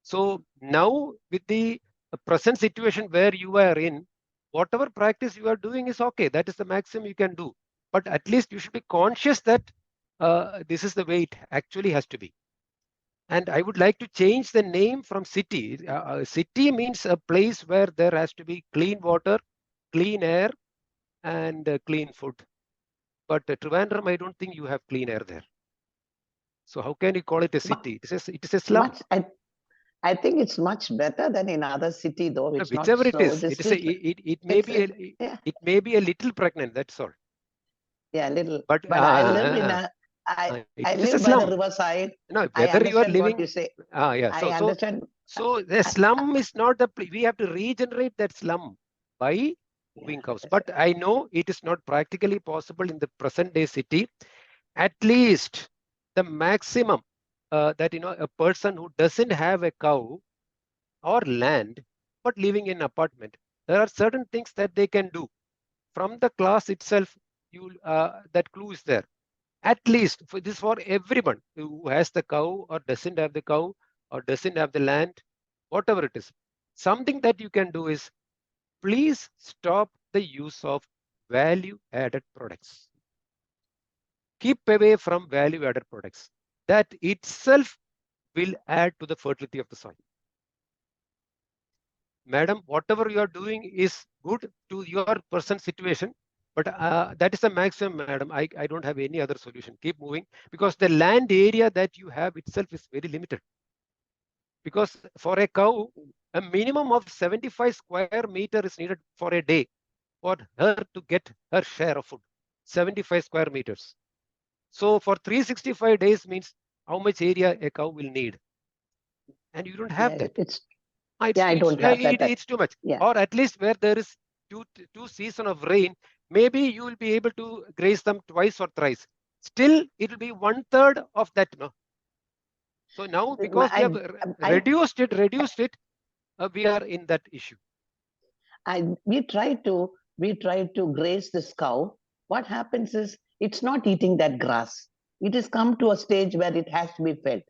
So now with the present situation where you are in, whatever practice you are doing is okay. That is the maximum you can do. But at least you should be conscious that this is the way it actually has to be. And I would like to change the name from city. City means a place where there has to be clean water, clean air, and clean food. But Trivandrum, I don't think you have clean air there. So how can you call it a city? It is a slum. I think it's much better than in other city, though. It's whichever not it so, is, it may be a little pregnant. That's all. Yeah, little. But I live in a. I live by the riverside. No, whether you are living. What you say. Yeah. I understand. So the slum is not the. We have to regenerate that slum by moving cows. But I know it is not practically possible in the present day city. At least the maximum that a person who doesn't have a cow or land but living in an apartment, there are certain things that they can do. From the class itself, that clue is there. At least for everyone who has the cow or doesn't have the cow or doesn't have the land, whatever it is. Something that you can do is please stop the use of value-added products. Keep away from value-added products. That itself will add to the fertility of the soil. madam, whatever you are doing is good to your present situation, but that is the maximum, madam. I don't have any other solution. Keep moving, because the land area that you have itself is very limited. Because for a cow, a minimum of 75 square meter is needed for a day for her to get her share of food. 75 square meters. So for 365 days means how much area a cow will need. And you don't have that. I don't have that. It's too much. Yeah. Or at least where there is two seasons of rain, maybe you will be able to graze them twice or thrice. Still, it will be 1/3 of that. No. So now, because we have reduced it, we are in that issue. We try to graze this cow. What happens is it's not eating that grass. It has come to a stage where it has to be fed.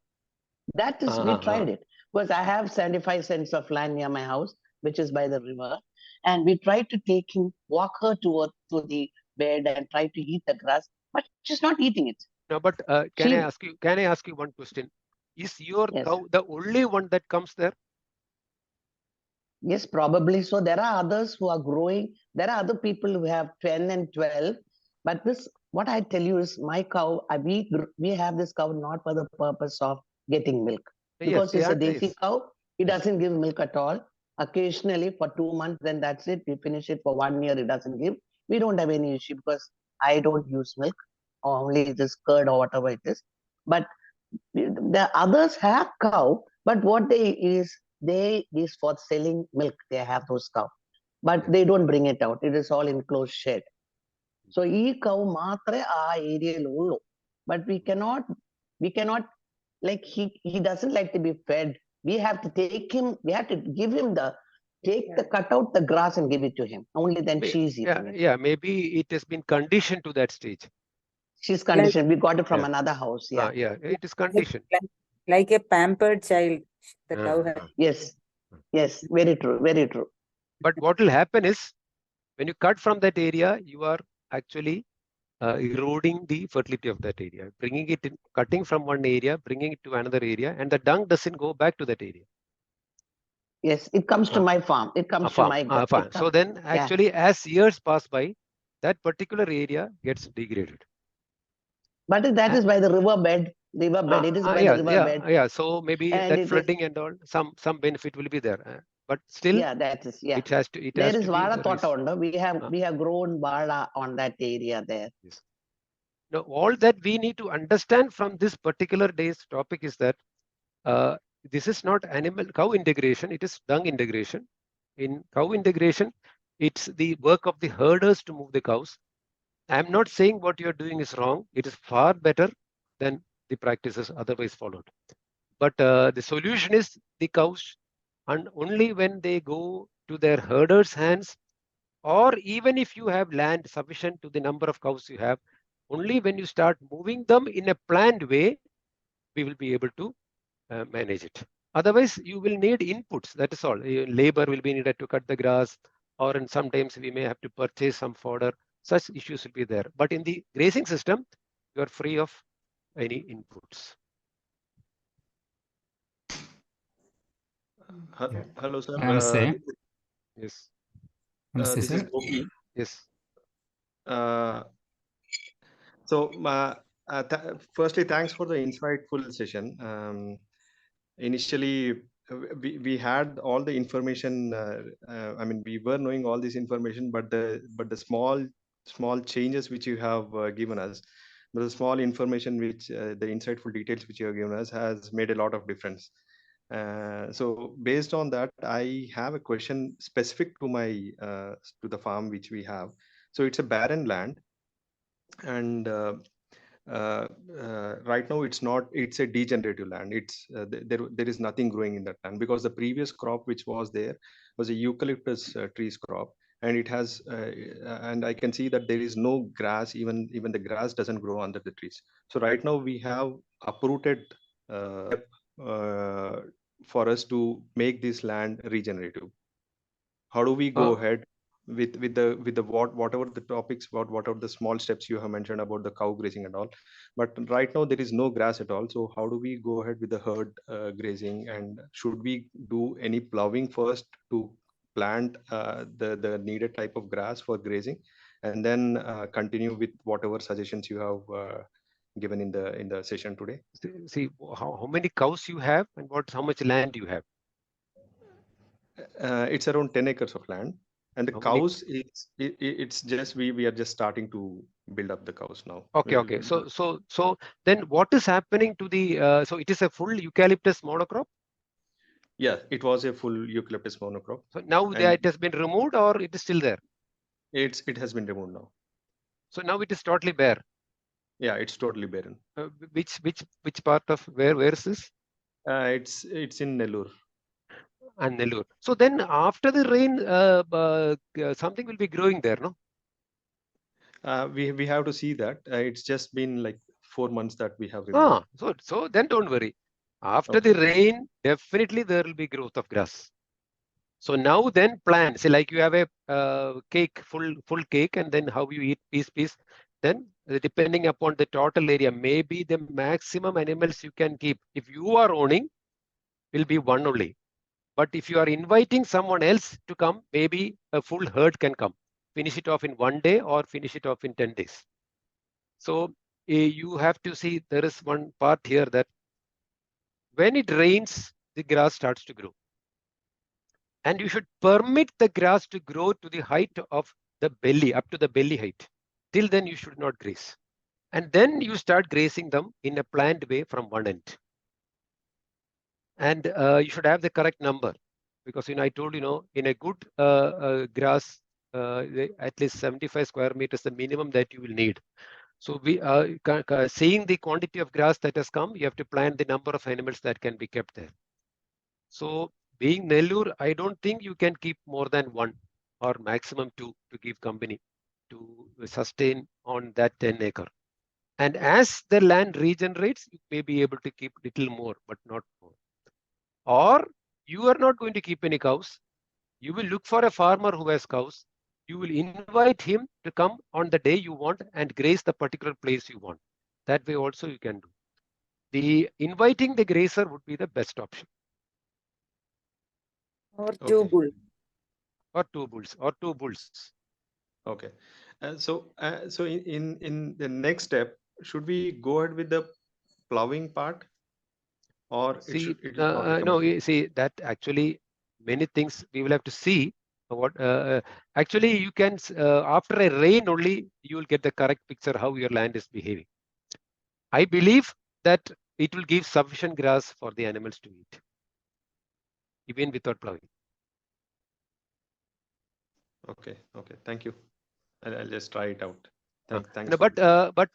That is, we tried it. Because I have 75 cents of land near my house, which is by the river. And we tried to walk her to the bed and try to eat the grass, but she's not eating it. No, but can I ask you one question? Is your cow the only one that comes there? Yes, probably. So there are others who are growing. There are other people who have 10 and 12. But what I tell you is my cow, we have this cow not for the purpose of getting milk. Because it's a desi cow, it doesn't give milk at all. Occasionally for 2 months, then that's it. We finish it for 1 year, it doesn't give. We don't have any issue because I don't use milk, only this curd or whatever it is. But the others have cow, but what they is for selling milk. They have those cow, but they don't bring it out. It is all enclosed shed. So e cow matre area lolo, but we cannot like he doesn't like to be fed. We have to take him. We have to give him cut out the grass and give it to him. Only then she's eating it. Yeah, maybe it has been conditioned to that stage. She's conditioned. We got it from another house. Yeah. Yeah, it is conditioned. Like a pampered child. The cow has. Yes, very true, very true. But what will happen is, when you cut from that area, you are actually eroding the fertility of that area, cutting from one area, bringing it to another area, and the dung doesn't go back to that area. Yes, it comes to my farm. It comes to my farm. So then, actually, as years pass by, that particular area gets degraded. But that is by the riverbed. It is by the riverbed. Yeah. So maybe that flooding and all, some benefit will be there. But still, it has to. There is vada tota. We have grown vada on that area there. Yes. Now, all that we need to understand from this particular day's topic is that this is not cow integration. It is dung integration. In cow integration, it's the work of the herders to move the cows. I'm not saying what you're doing is wrong. It is far better than the practices otherwise followed. But the solution is the cows, and only when they go to their herders' hands, or even if you have land sufficient to the number of cows you have, only when you start moving them in a planned way, we will be able to manage it. Otherwise, you will need inputs. That is all. Labor will be needed to cut the grass, or sometimes we may have to purchase some fodder. Such issues will be there. But in the grazing system, you are free of any inputs. Hello, sir. Namaste. Yes. Namaste, This is sir. Gopi. Yes. Firstly, thanks for the insightful session. Initially, we had all the information. I mean, we were knowing all this information, but the small changes which you have given us, the small information which the insightful details which you have given us has made a lot of difference. So based on that, I have a question specific to my to the farm which we have. So it's a barren land, and right now it's a degenerative land. It's there is nothing growing in that land, because the previous crop which was there was a eucalyptus trees crop, and it has and I can see that there is no grass. Even the grass doesn't grow under the trees. So right now we have uprooted for us to make this land regenerative. How do we go ahead with the whatever the topics, whatever the small steps you have mentioned about the cow grazing and all? But right now there is no grass at all. So how do we go ahead with the herd grazing, and should we do any plowing first to plant the needed type of grass for grazing, and then continue with whatever suggestions you have given in the session today. See how many cows you have and how much land you have. It's around 10 acres of land, and the How many? cows, it's just we are just starting to build up the cows now. Okay. So then what is happening to the? So it is a full eucalyptus monocrop. Yeah, it was a full eucalyptus monocrop. So now it has been removed, or it is still there? It has been removed now. So now it is totally bare. Yeah, it's totally barren. Which part of where is this? It's in Nellore. And Nellore. So then after the rain, something will be growing there, no? We have to see that. It's just been like 4 months that we have removed. So then don't worry. After the rain, definitely there will be growth of grass. So now then plan. Say like you have a cake, full cake, and then how you eat piece. Then depending upon the total area, maybe the maximum animals you can keep, if you are owning, will be one only. But if you are inviting someone else to come, maybe a full herd can come. Finish it off in 1 day or finish it off in 10 days. So you have to see there is one part here that when it rains, the grass starts to grow. And you should permit the grass to grow to the height of the belly, up to the belly height. Till then, you should not graze. And then you start grazing them in a planned way from one end. And you should have the correct number. Because I told in a good grass, at least 75 square meters, the minimum that you will need. So we seeing the quantity of grass that has come, you have to plan the number of animals that can be kept there. So being Nellore, I don't think you can keep more than 1 or maximum 2 to give company to sustain on that 10 acre. And as the land regenerates, you may be able to keep little more, but not more. Or you are not going to keep any cows. You will look for a farmer who has cows. You will invite him to come on the day you want and graze the particular place you want. That way also you can do. Inviting the grazer would be the best option. Or two bulls. Or two bulls. Okay. So in the next step, should we go ahead with the plowing part, or see that actually many things we will have to see what actually you can after a rain only you will get the correct picture how your land is behaving. I believe that it will give sufficient grass for the animals to eat even without plowing. Okay, thank you. I'll just try it out. Thanks. No, but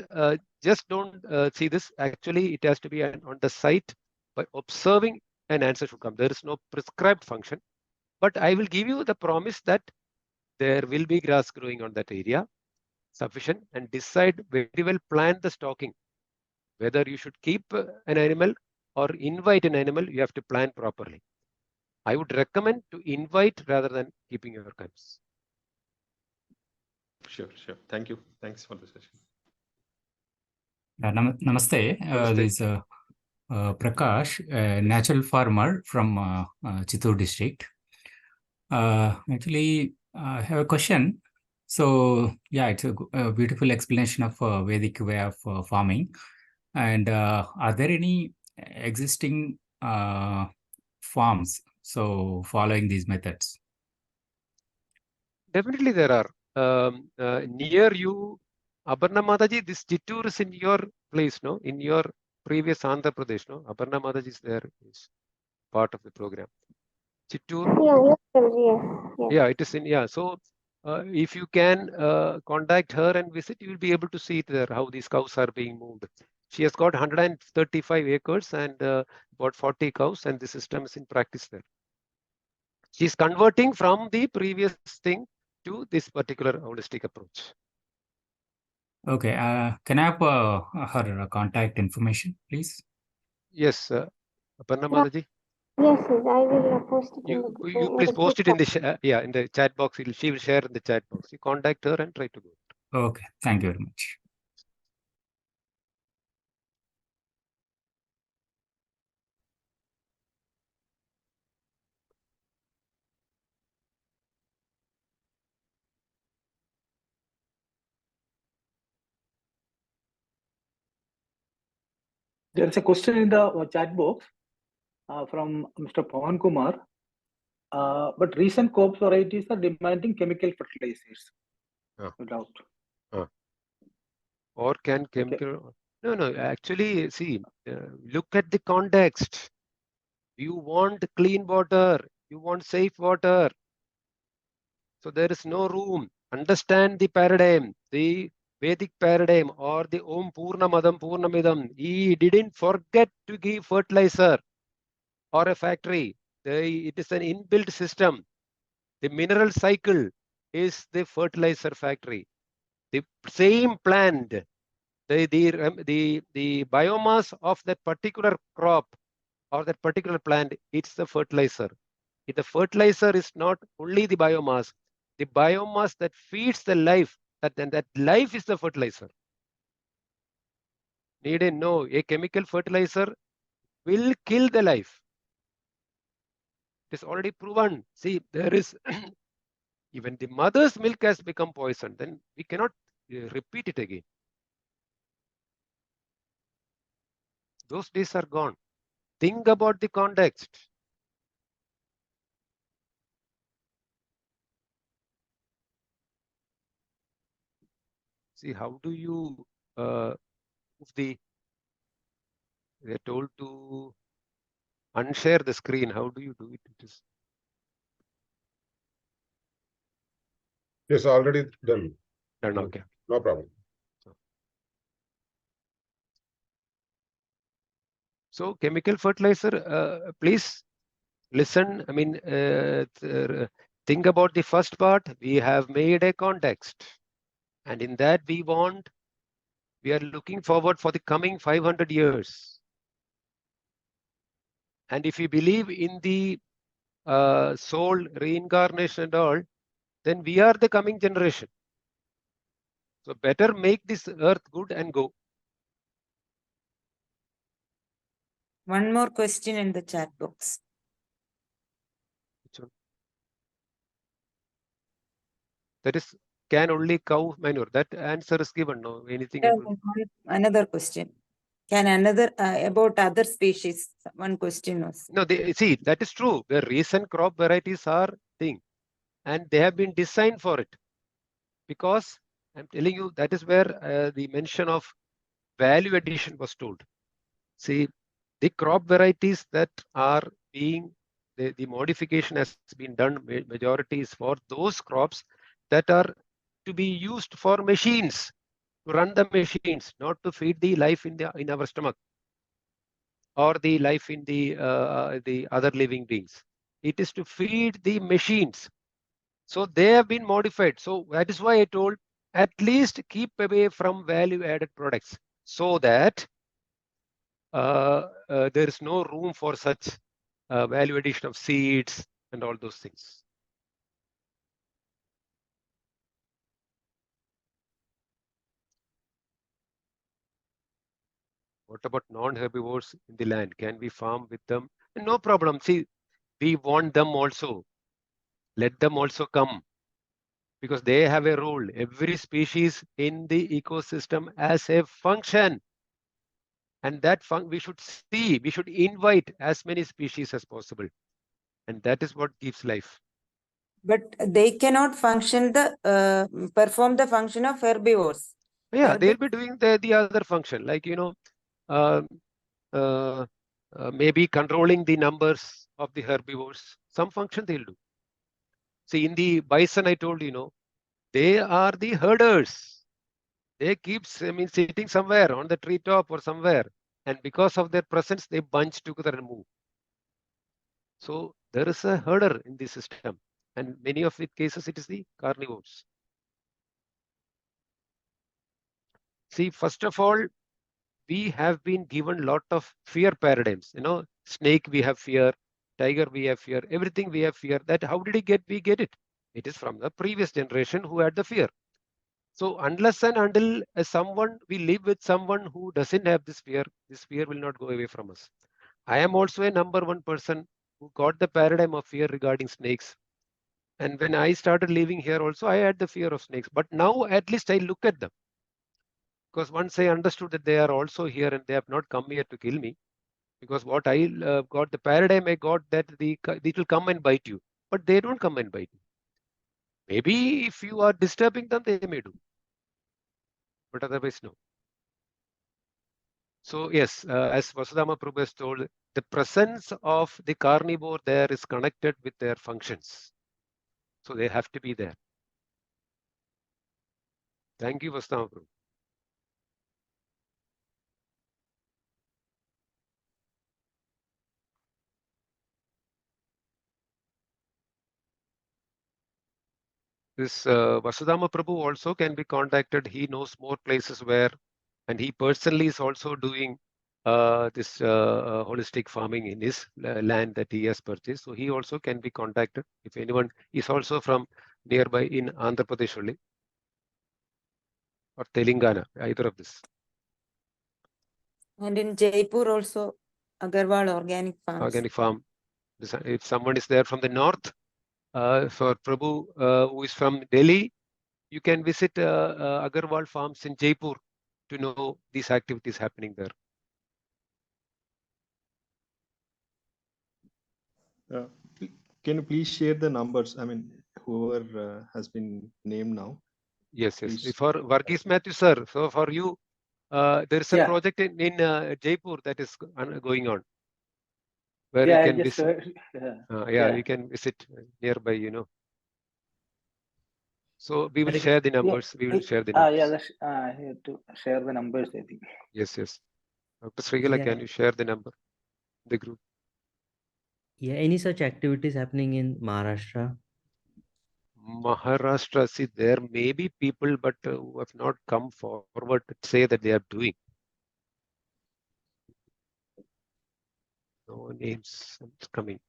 just don't see this. Actually, it has to be on the site. By observing, an answer should come. There is no prescribed function, but I will give you the promise that there will be grass growing on that area sufficient, and decide very well, plan the stocking. Whether you should keep an animal or invite an animal, you have to plan properly. I would recommend to invite rather than keeping your cows. Sure. Thank you. Thanks for the session. Namaste. This is Prakash, a natural farmer from Chittoor district. Actually, I have a question. So, yeah, it's a beautiful explanation of Vedic way of farming. And are there any existing farms following these methods? Definitely there are. Near you, Aparna Mataji, this Chittoor is in your place, no? In your previous Andhra Pradesh, no? Aparna Mataji is there, is part of the program. Chittoor. Yes. Yeah, it is in, yeah. So if you can contact her and visit, you will be able to see it there, how these cows are being moved. She has got 135 acres and about 40 cows, and the system is in practice there. She's converting from the previous thing to this particular holistic approach. Okay. Can I have her contact information, please? Yes, Aparna Mataji. Yes, I will post it. You please post it in the in the chat box. She will share in the chat box. You contact her and try to go. Okay. Thank you very much. There is a question in the chat box from Mr. Pawan Kumar. But recent crops varieties are demanding chemical fertilizers. Without. Or can chemical? Okay. No. Actually, see, look at the context. You want clean water. You want safe water. So there is no room. Understand the paradigm, the Vedic paradigm, or the Om Purnamadam Purnamidam. He didn't forget to give fertilizer or a factory. It is an inbuilt system. The mineral cycle is the fertilizer factory. The same plant, the biomass of that particular crop or that particular plant, it's the fertilizer. If the fertilizer is not only the biomass that feeds the life, that life is the fertilizer. Needn't know, a chemical fertilizer will kill the life. It is already proven. See, there is even the mother's milk has become poisoned. Then we cannot repeat it again. Those days are gone. Think about the context. See, how do you they're told to unshare the screen. How do you do it? It is. Yes, already done. Done, okay. No problem. So chemical fertilizer, please listen. I mean, think about the first part. We have made a context. And in that we are looking forward for the coming 500 years. And if we believe in the soul, reincarnation and all, then we are the coming generation. So better make this earth good and go. One more question in the chat box. Which one? That is, can only cow manure. That answer is given. No, anything else? Another question. Can another about other species? One question was. No, see, that is true. The recent crop varieties are thing, and they have been designed for it. Because I'm telling you, that is where the mention of value addition was told. See, the crop varieties that are being, the modification has been done, majority is for those crops that are to be used for machines, to run the machines, not to feed the life in our stomach or the life in the other living beings. It is to feed the machines. So they have been modified. So that is why I told, at least keep away from value-added products so that there is no room for such value addition of seeds and all those things. What about non-herbivores in the land? Can we farm with them? No problem. See, we want them also. Let them also come, because they have a role. Every species in the ecosystem has a function. And that we should see, we should invite as many species as possible. And that is what gives life. But they cannot function perform the function of herbivores. Yeah, they'll be doing the other function, like, maybe controlling the numbers of the herbivores. Some function they'll do. See, in the bison, I told they are the herders. They keep sitting somewhere on the treetop or somewhere. And because of their presence, they bunch together and move. So there is a herder in the system. And many of the cases, it is the carnivores. See, first of all, we have been given a lot of fear paradigms. Snake, we have fear. Tiger, we have fear. Everything we have fear. That how did we get it? It is from the previous generation who had the fear. So unless and until we live with someone who doesn't have this fear will not go away from us. I am also a number one person who got the paradigm of fear regarding snakes. And when I started living here also, I had the fear of snakes. But now at least I look at them. Because once I understood that they are also here and they have not come here to kill me, because what I got, the paradigm I got, that it will come and bite you, but they don't come and bite you. Maybe if you are disturbing them, they may do, but otherwise no. So yes, as Vasudhama Prabhu has told, the presence of the carnivore there is connected with their functions. So they have to be there. Thank you, Vasudhama Prabhu. This Vasudhama Prabhu also can be contacted. He knows more places where, and he personally is also doing this holistic farming in his land that he has purchased. So he also can be contacted if anyone is also from nearby in Andhra Pradesh only or Telangana, either of this. And in Jaipur also, Agarwal Organic Farms. Organic farm. If someone is there from the north, for Prabhu who is from Delhi, you can visit Agarwal Farms in Jaipur to know these activities happening there. Can you please share the numbers? I mean, whoever has been named now. Yes, yes. Please. For Varghese Matthew, sir. So for you, there is a project in Jaipur that is going on, where you can visit. You can visit nearby, you know. So we will share the numbers. We will share the numbers. I have to share the numbers, I think. Yes, yes. Dr. Sreekumar, can you share the number, the group? Yeah, any such activities happening in Maharashtra? Maharashtra, see, there may be people, but who have not come forward to say that they are doing. No names coming.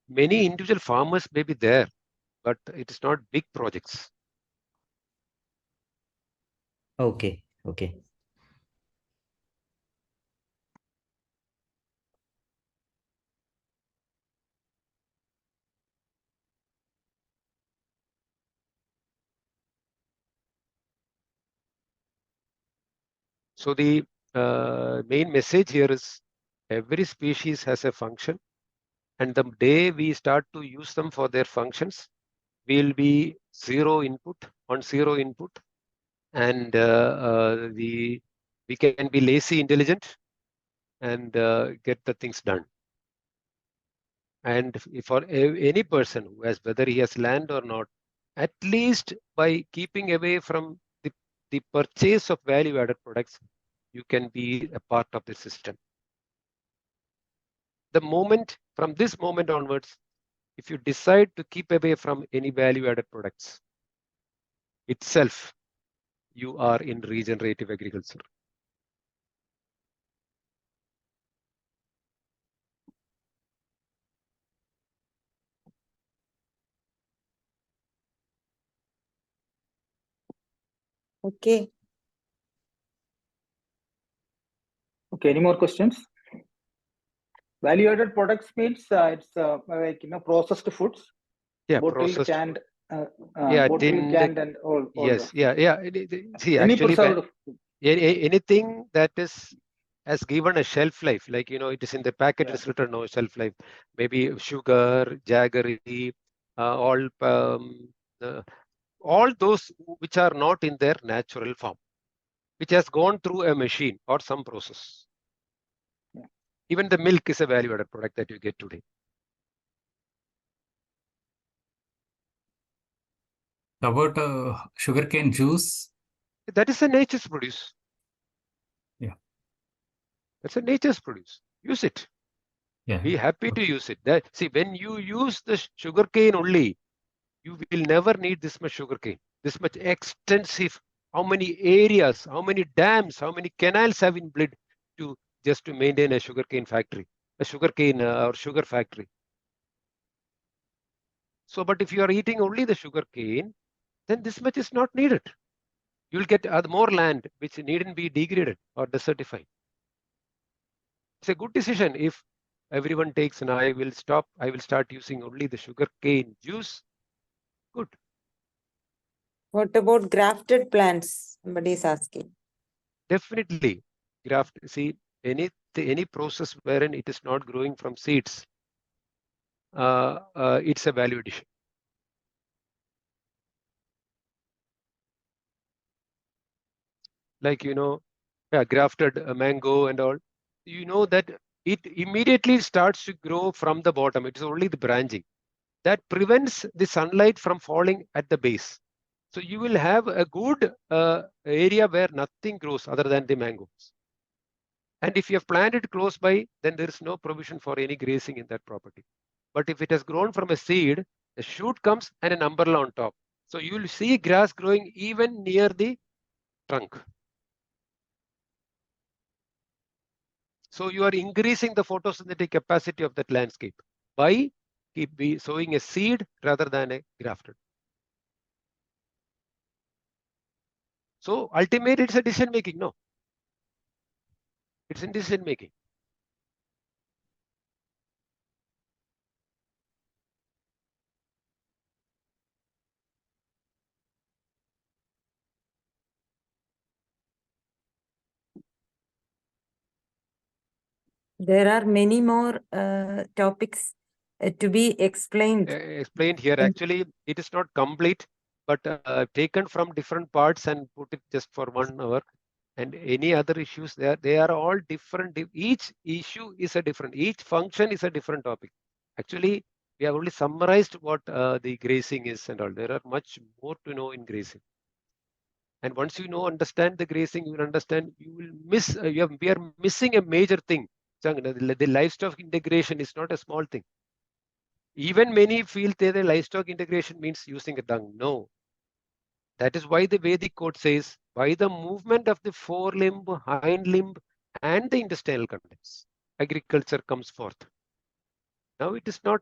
Many individual farmers may be there, but it is not big projects. Okay, okay. So the main message here is every species has a function, and the day we start to use them for their functions, we'll be zero input, and we can be lazy intelligent and get the things done. And for any person who has, whether he has land or not, at least by keeping away from the purchase of value-added products, you can be a part of the system. From this moment onwards, if you decide to keep away from any value-added products itself, you are in regenerative agriculture. Okay. Okay, any more questions? Value-added products means it's like, you know, processed foods. Yeah, bottled, processed canned, bottled, canned, and all. Yes, yeah. See, any actually, preserved anything that has given a shelf life, like, you know, it is in the packet, it's written no shelf life. Maybe sugar, jaggery, all those which are not in their natural form, which has gone through a machine or some process. Even the milk is a value-added product that you get today. About sugarcane juice? That is a nature's produce. Yeah. That's a nature's produce. Use it. Yeah. Be happy to use it. See, when you use the sugarcane only, you will never need this much sugarcane, this much extensive. How many areas, how many dams, how many canals have been built just to maintain a sugarcane factory, a sugarcane or sugar factory. So, but if you are eating only the sugarcane, then this much is not needed. You will get more land which needn't be degraded or desertified. It's a good decision if everyone takes, and I will start using only the sugarcane juice. Good. What about grafted plants? Somebody is asking. Definitely, graft. See, any process wherein it is not growing from seeds, it's a value addition. Like, grafted mango and all, that it immediately starts to grow from the bottom. It is only the branching that prevents the sunlight from falling at the base. So you will have a good area where nothing grows other than the mangoes. And if you have planted close by, then there is no provision for any grazing in that property. But if it has grown from a seed, a shoot comes and an umbrella on top. So you will see grass growing even near the trunk. So you are increasing the photosynthetic capacity of that landscape by sowing a seed rather than a grafted. So ultimately, it's a decision making. No, it's in decision making. There are many more topics to be explained. Explained here. Actually, it is not complete, but taken from different parts and put it just for 1 hour. And any other issues there, they are all different. Each issue is a different. Each function is a different topic. Actually, we have only summarized what the grazing is and all. There are much more to know in grazing. And once you understand the grazing, you will understand. You will miss. We are missing a major thing. The livestock integration is not a small thing. Even many feel that the livestock integration means using a dung. No. That is why the Vedic code says, by the movement of the forelimb, hind limb, and the intestinal contents, agriculture comes forth. Now it is not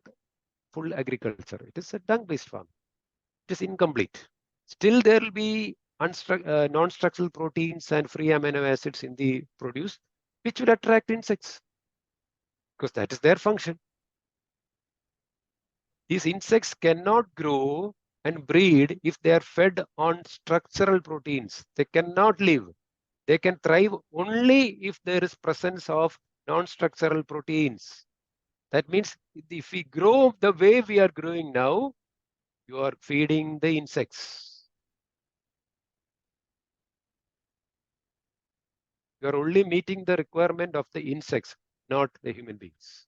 full agriculture. It is a dung-based farm. It is incomplete. Still, there will be non-structural proteins and free amino acids in the produce, which will attract insects, because that is their function. These insects cannot grow and breed if they are fed on structural proteins. They cannot live. They can thrive only if there is presence of non-structural proteins. That means if we grow the way we are growing now, you are feeding the insects. You are only meeting the requirement of the insects, not the human beings.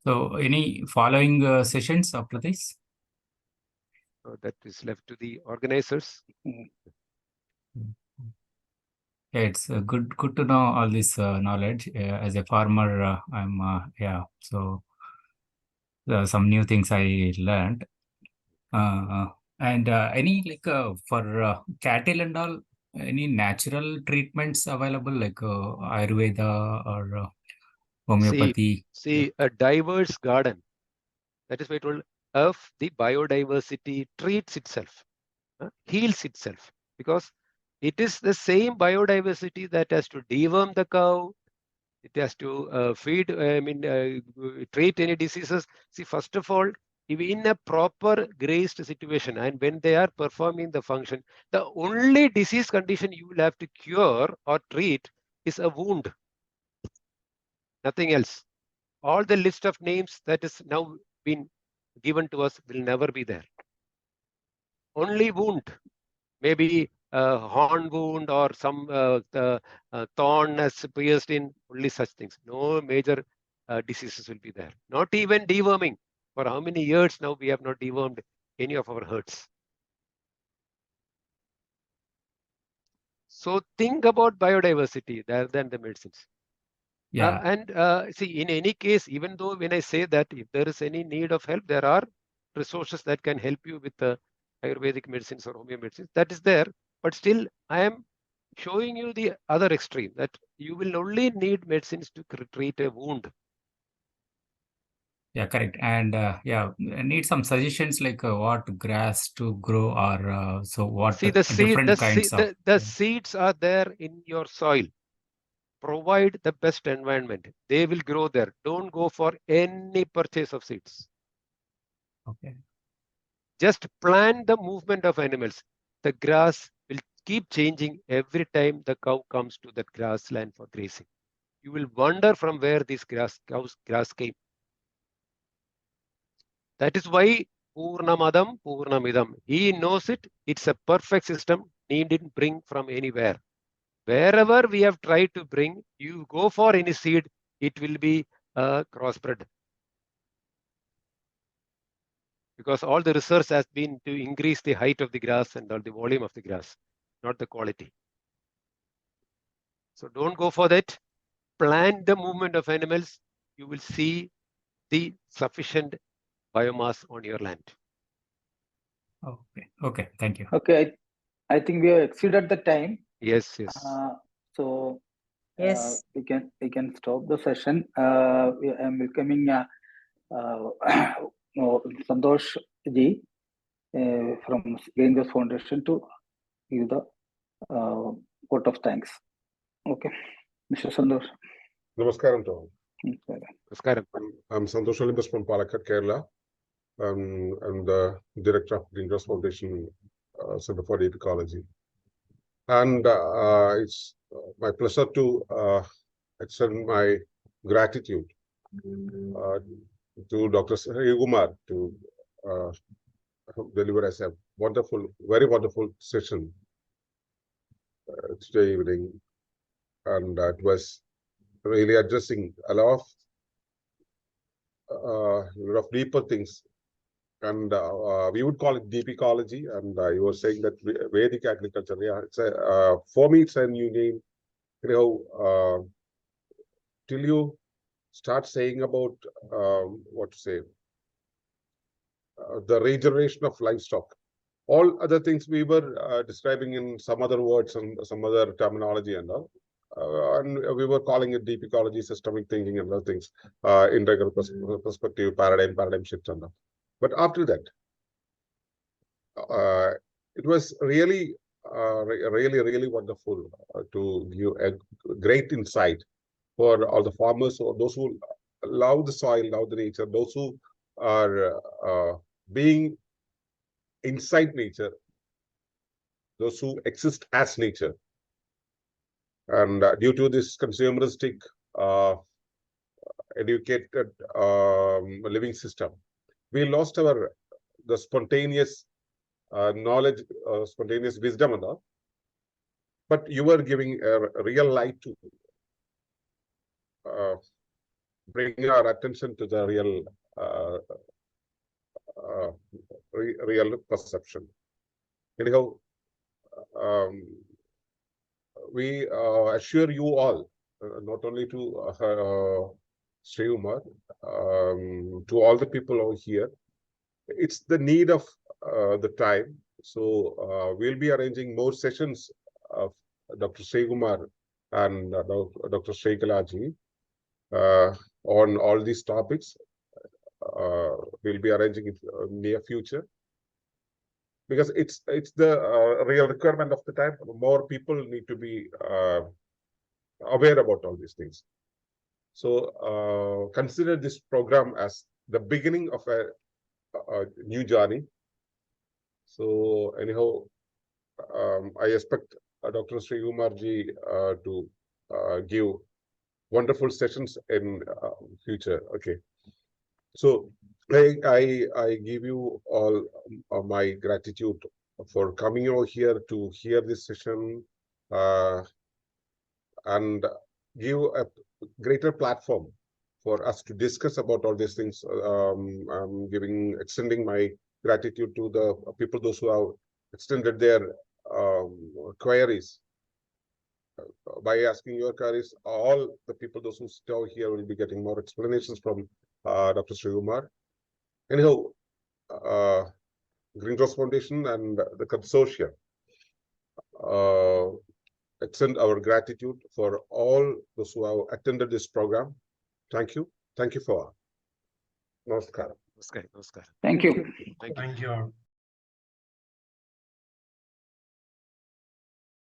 So any following sessions after this? That is left to the organizers. Yeah, it's good to know all this knowledge. As a farmer, so some new things I learned. And any for cattle and all, any natural treatments available like Ayurveda or homeopathy? See, a diverse garden. That is why I told if the biodiversity treats itself, heals itself, because it is the same biodiversity that has to deworm the cow. It has to feed, treat any diseases. See, first of all, if in a proper grazed situation and when they are performing the function, the only disease condition you will have to cure or treat is a wound. Nothing else. All the list of names that is now been given to us will never be there. Only wound, maybe a horn wound or some thorn has pierced in, only such things. No major diseases will be there. Not even deworming. For how many years now we have not dewormed any of our herds. So think about biodiversity rather than the medicines. Yeah. And see, in any case, even though when I say that if there is any need of help, there are resources that can help you with the Ayurvedic medicines or homeo medicines. That is there, but still I am showing you the other extreme, that you will only need medicines to treat a wound. Yeah, correct. And I need some suggestions like what grass to grow or so what See, the seeds are there in your soil. Provide the best environment. They will grow there. Don't go for any purchase of seeds. Okay. Just plan the movement of animals. The grass will keep changing every time the cow comes to that grassland for grazing. You will wonder from where this grass came. That is why Purnamadam Purnamidam. He knows it. It's a perfect system. Needn't bring from anywhere. Wherever we have tried to bring, you go for any seed, it will be crossbred. Because all the research has been to increase the height of the grass and all the volume of the grass, not the quality. So don't go for that. Plan the movement of animals. You will see the sufficient biomass on your land. Okay, thank you. Okay, I think we have exceeded the time. Yes. So Yes. we can stop the session. I'm welcoming Santosh Ji from Greenhouse Foundation to give the vote of thanks. Okay, Mr. Santosh. Namaskaram to all. Namaskaram. I'm Santosh Olympus from Palakkad, Kerala. I'm the director of Greenhouse Foundation Center for Deep Ecology. And it's my pleasure to extend my gratitude to Dr. Sreekumar to deliver us a wonderful, very wonderful session today evening. And it was really addressing a lot of deeper things. And we would call it deep ecology. And you were saying that Vedic agriculture, yeah, it's a, for me, it's a new name. You know, till you start saying about what to say, the regeneration of livestock. All other things we were describing in some other words and some other terminology and all. And we were calling it deep ecology, systemic thinking and other things, integral perspective, paradigm shift and all. But after that, it was really, really wonderful to give a great insight for all the farmers or those who love the soil, love the nature, those who are being inside nature, those who exist as nature. And due to this consumeristic, educated living system, we lost the spontaneous knowledge, spontaneous wisdom and all. But you were giving a real light to bring our attention to the real perception. Anyhow, we assure you all, not only to Sreekumar, to all the people over here, it's the need of the time. So we'll be arranging more sessions of Dr. Sreekumar and Dr. Sreekalaji on all these topics. We'll be arranging it in near future, because it's the real requirement of the time. More people need to be aware about all these things. So consider this program as the beginning of a new journey. So anyhow, I expect Dr. Sreekumar ji to give wonderful sessions in future. Okay. So I give you all my gratitude for coming over here to hear this session and give a greater platform for us to discuss about all these things. I'm extending my gratitude to the people, those who have extended their queries. By asking your queries, all the people, those who stay here, will be getting more explanations from Dr. Sreekumar. Anyhow, Greenhouse Foundation and the consortium extend our gratitude for all those who have attended this program. Thank you. Thank you for all. Namaskaram. Thank you. Thank you. Thank you.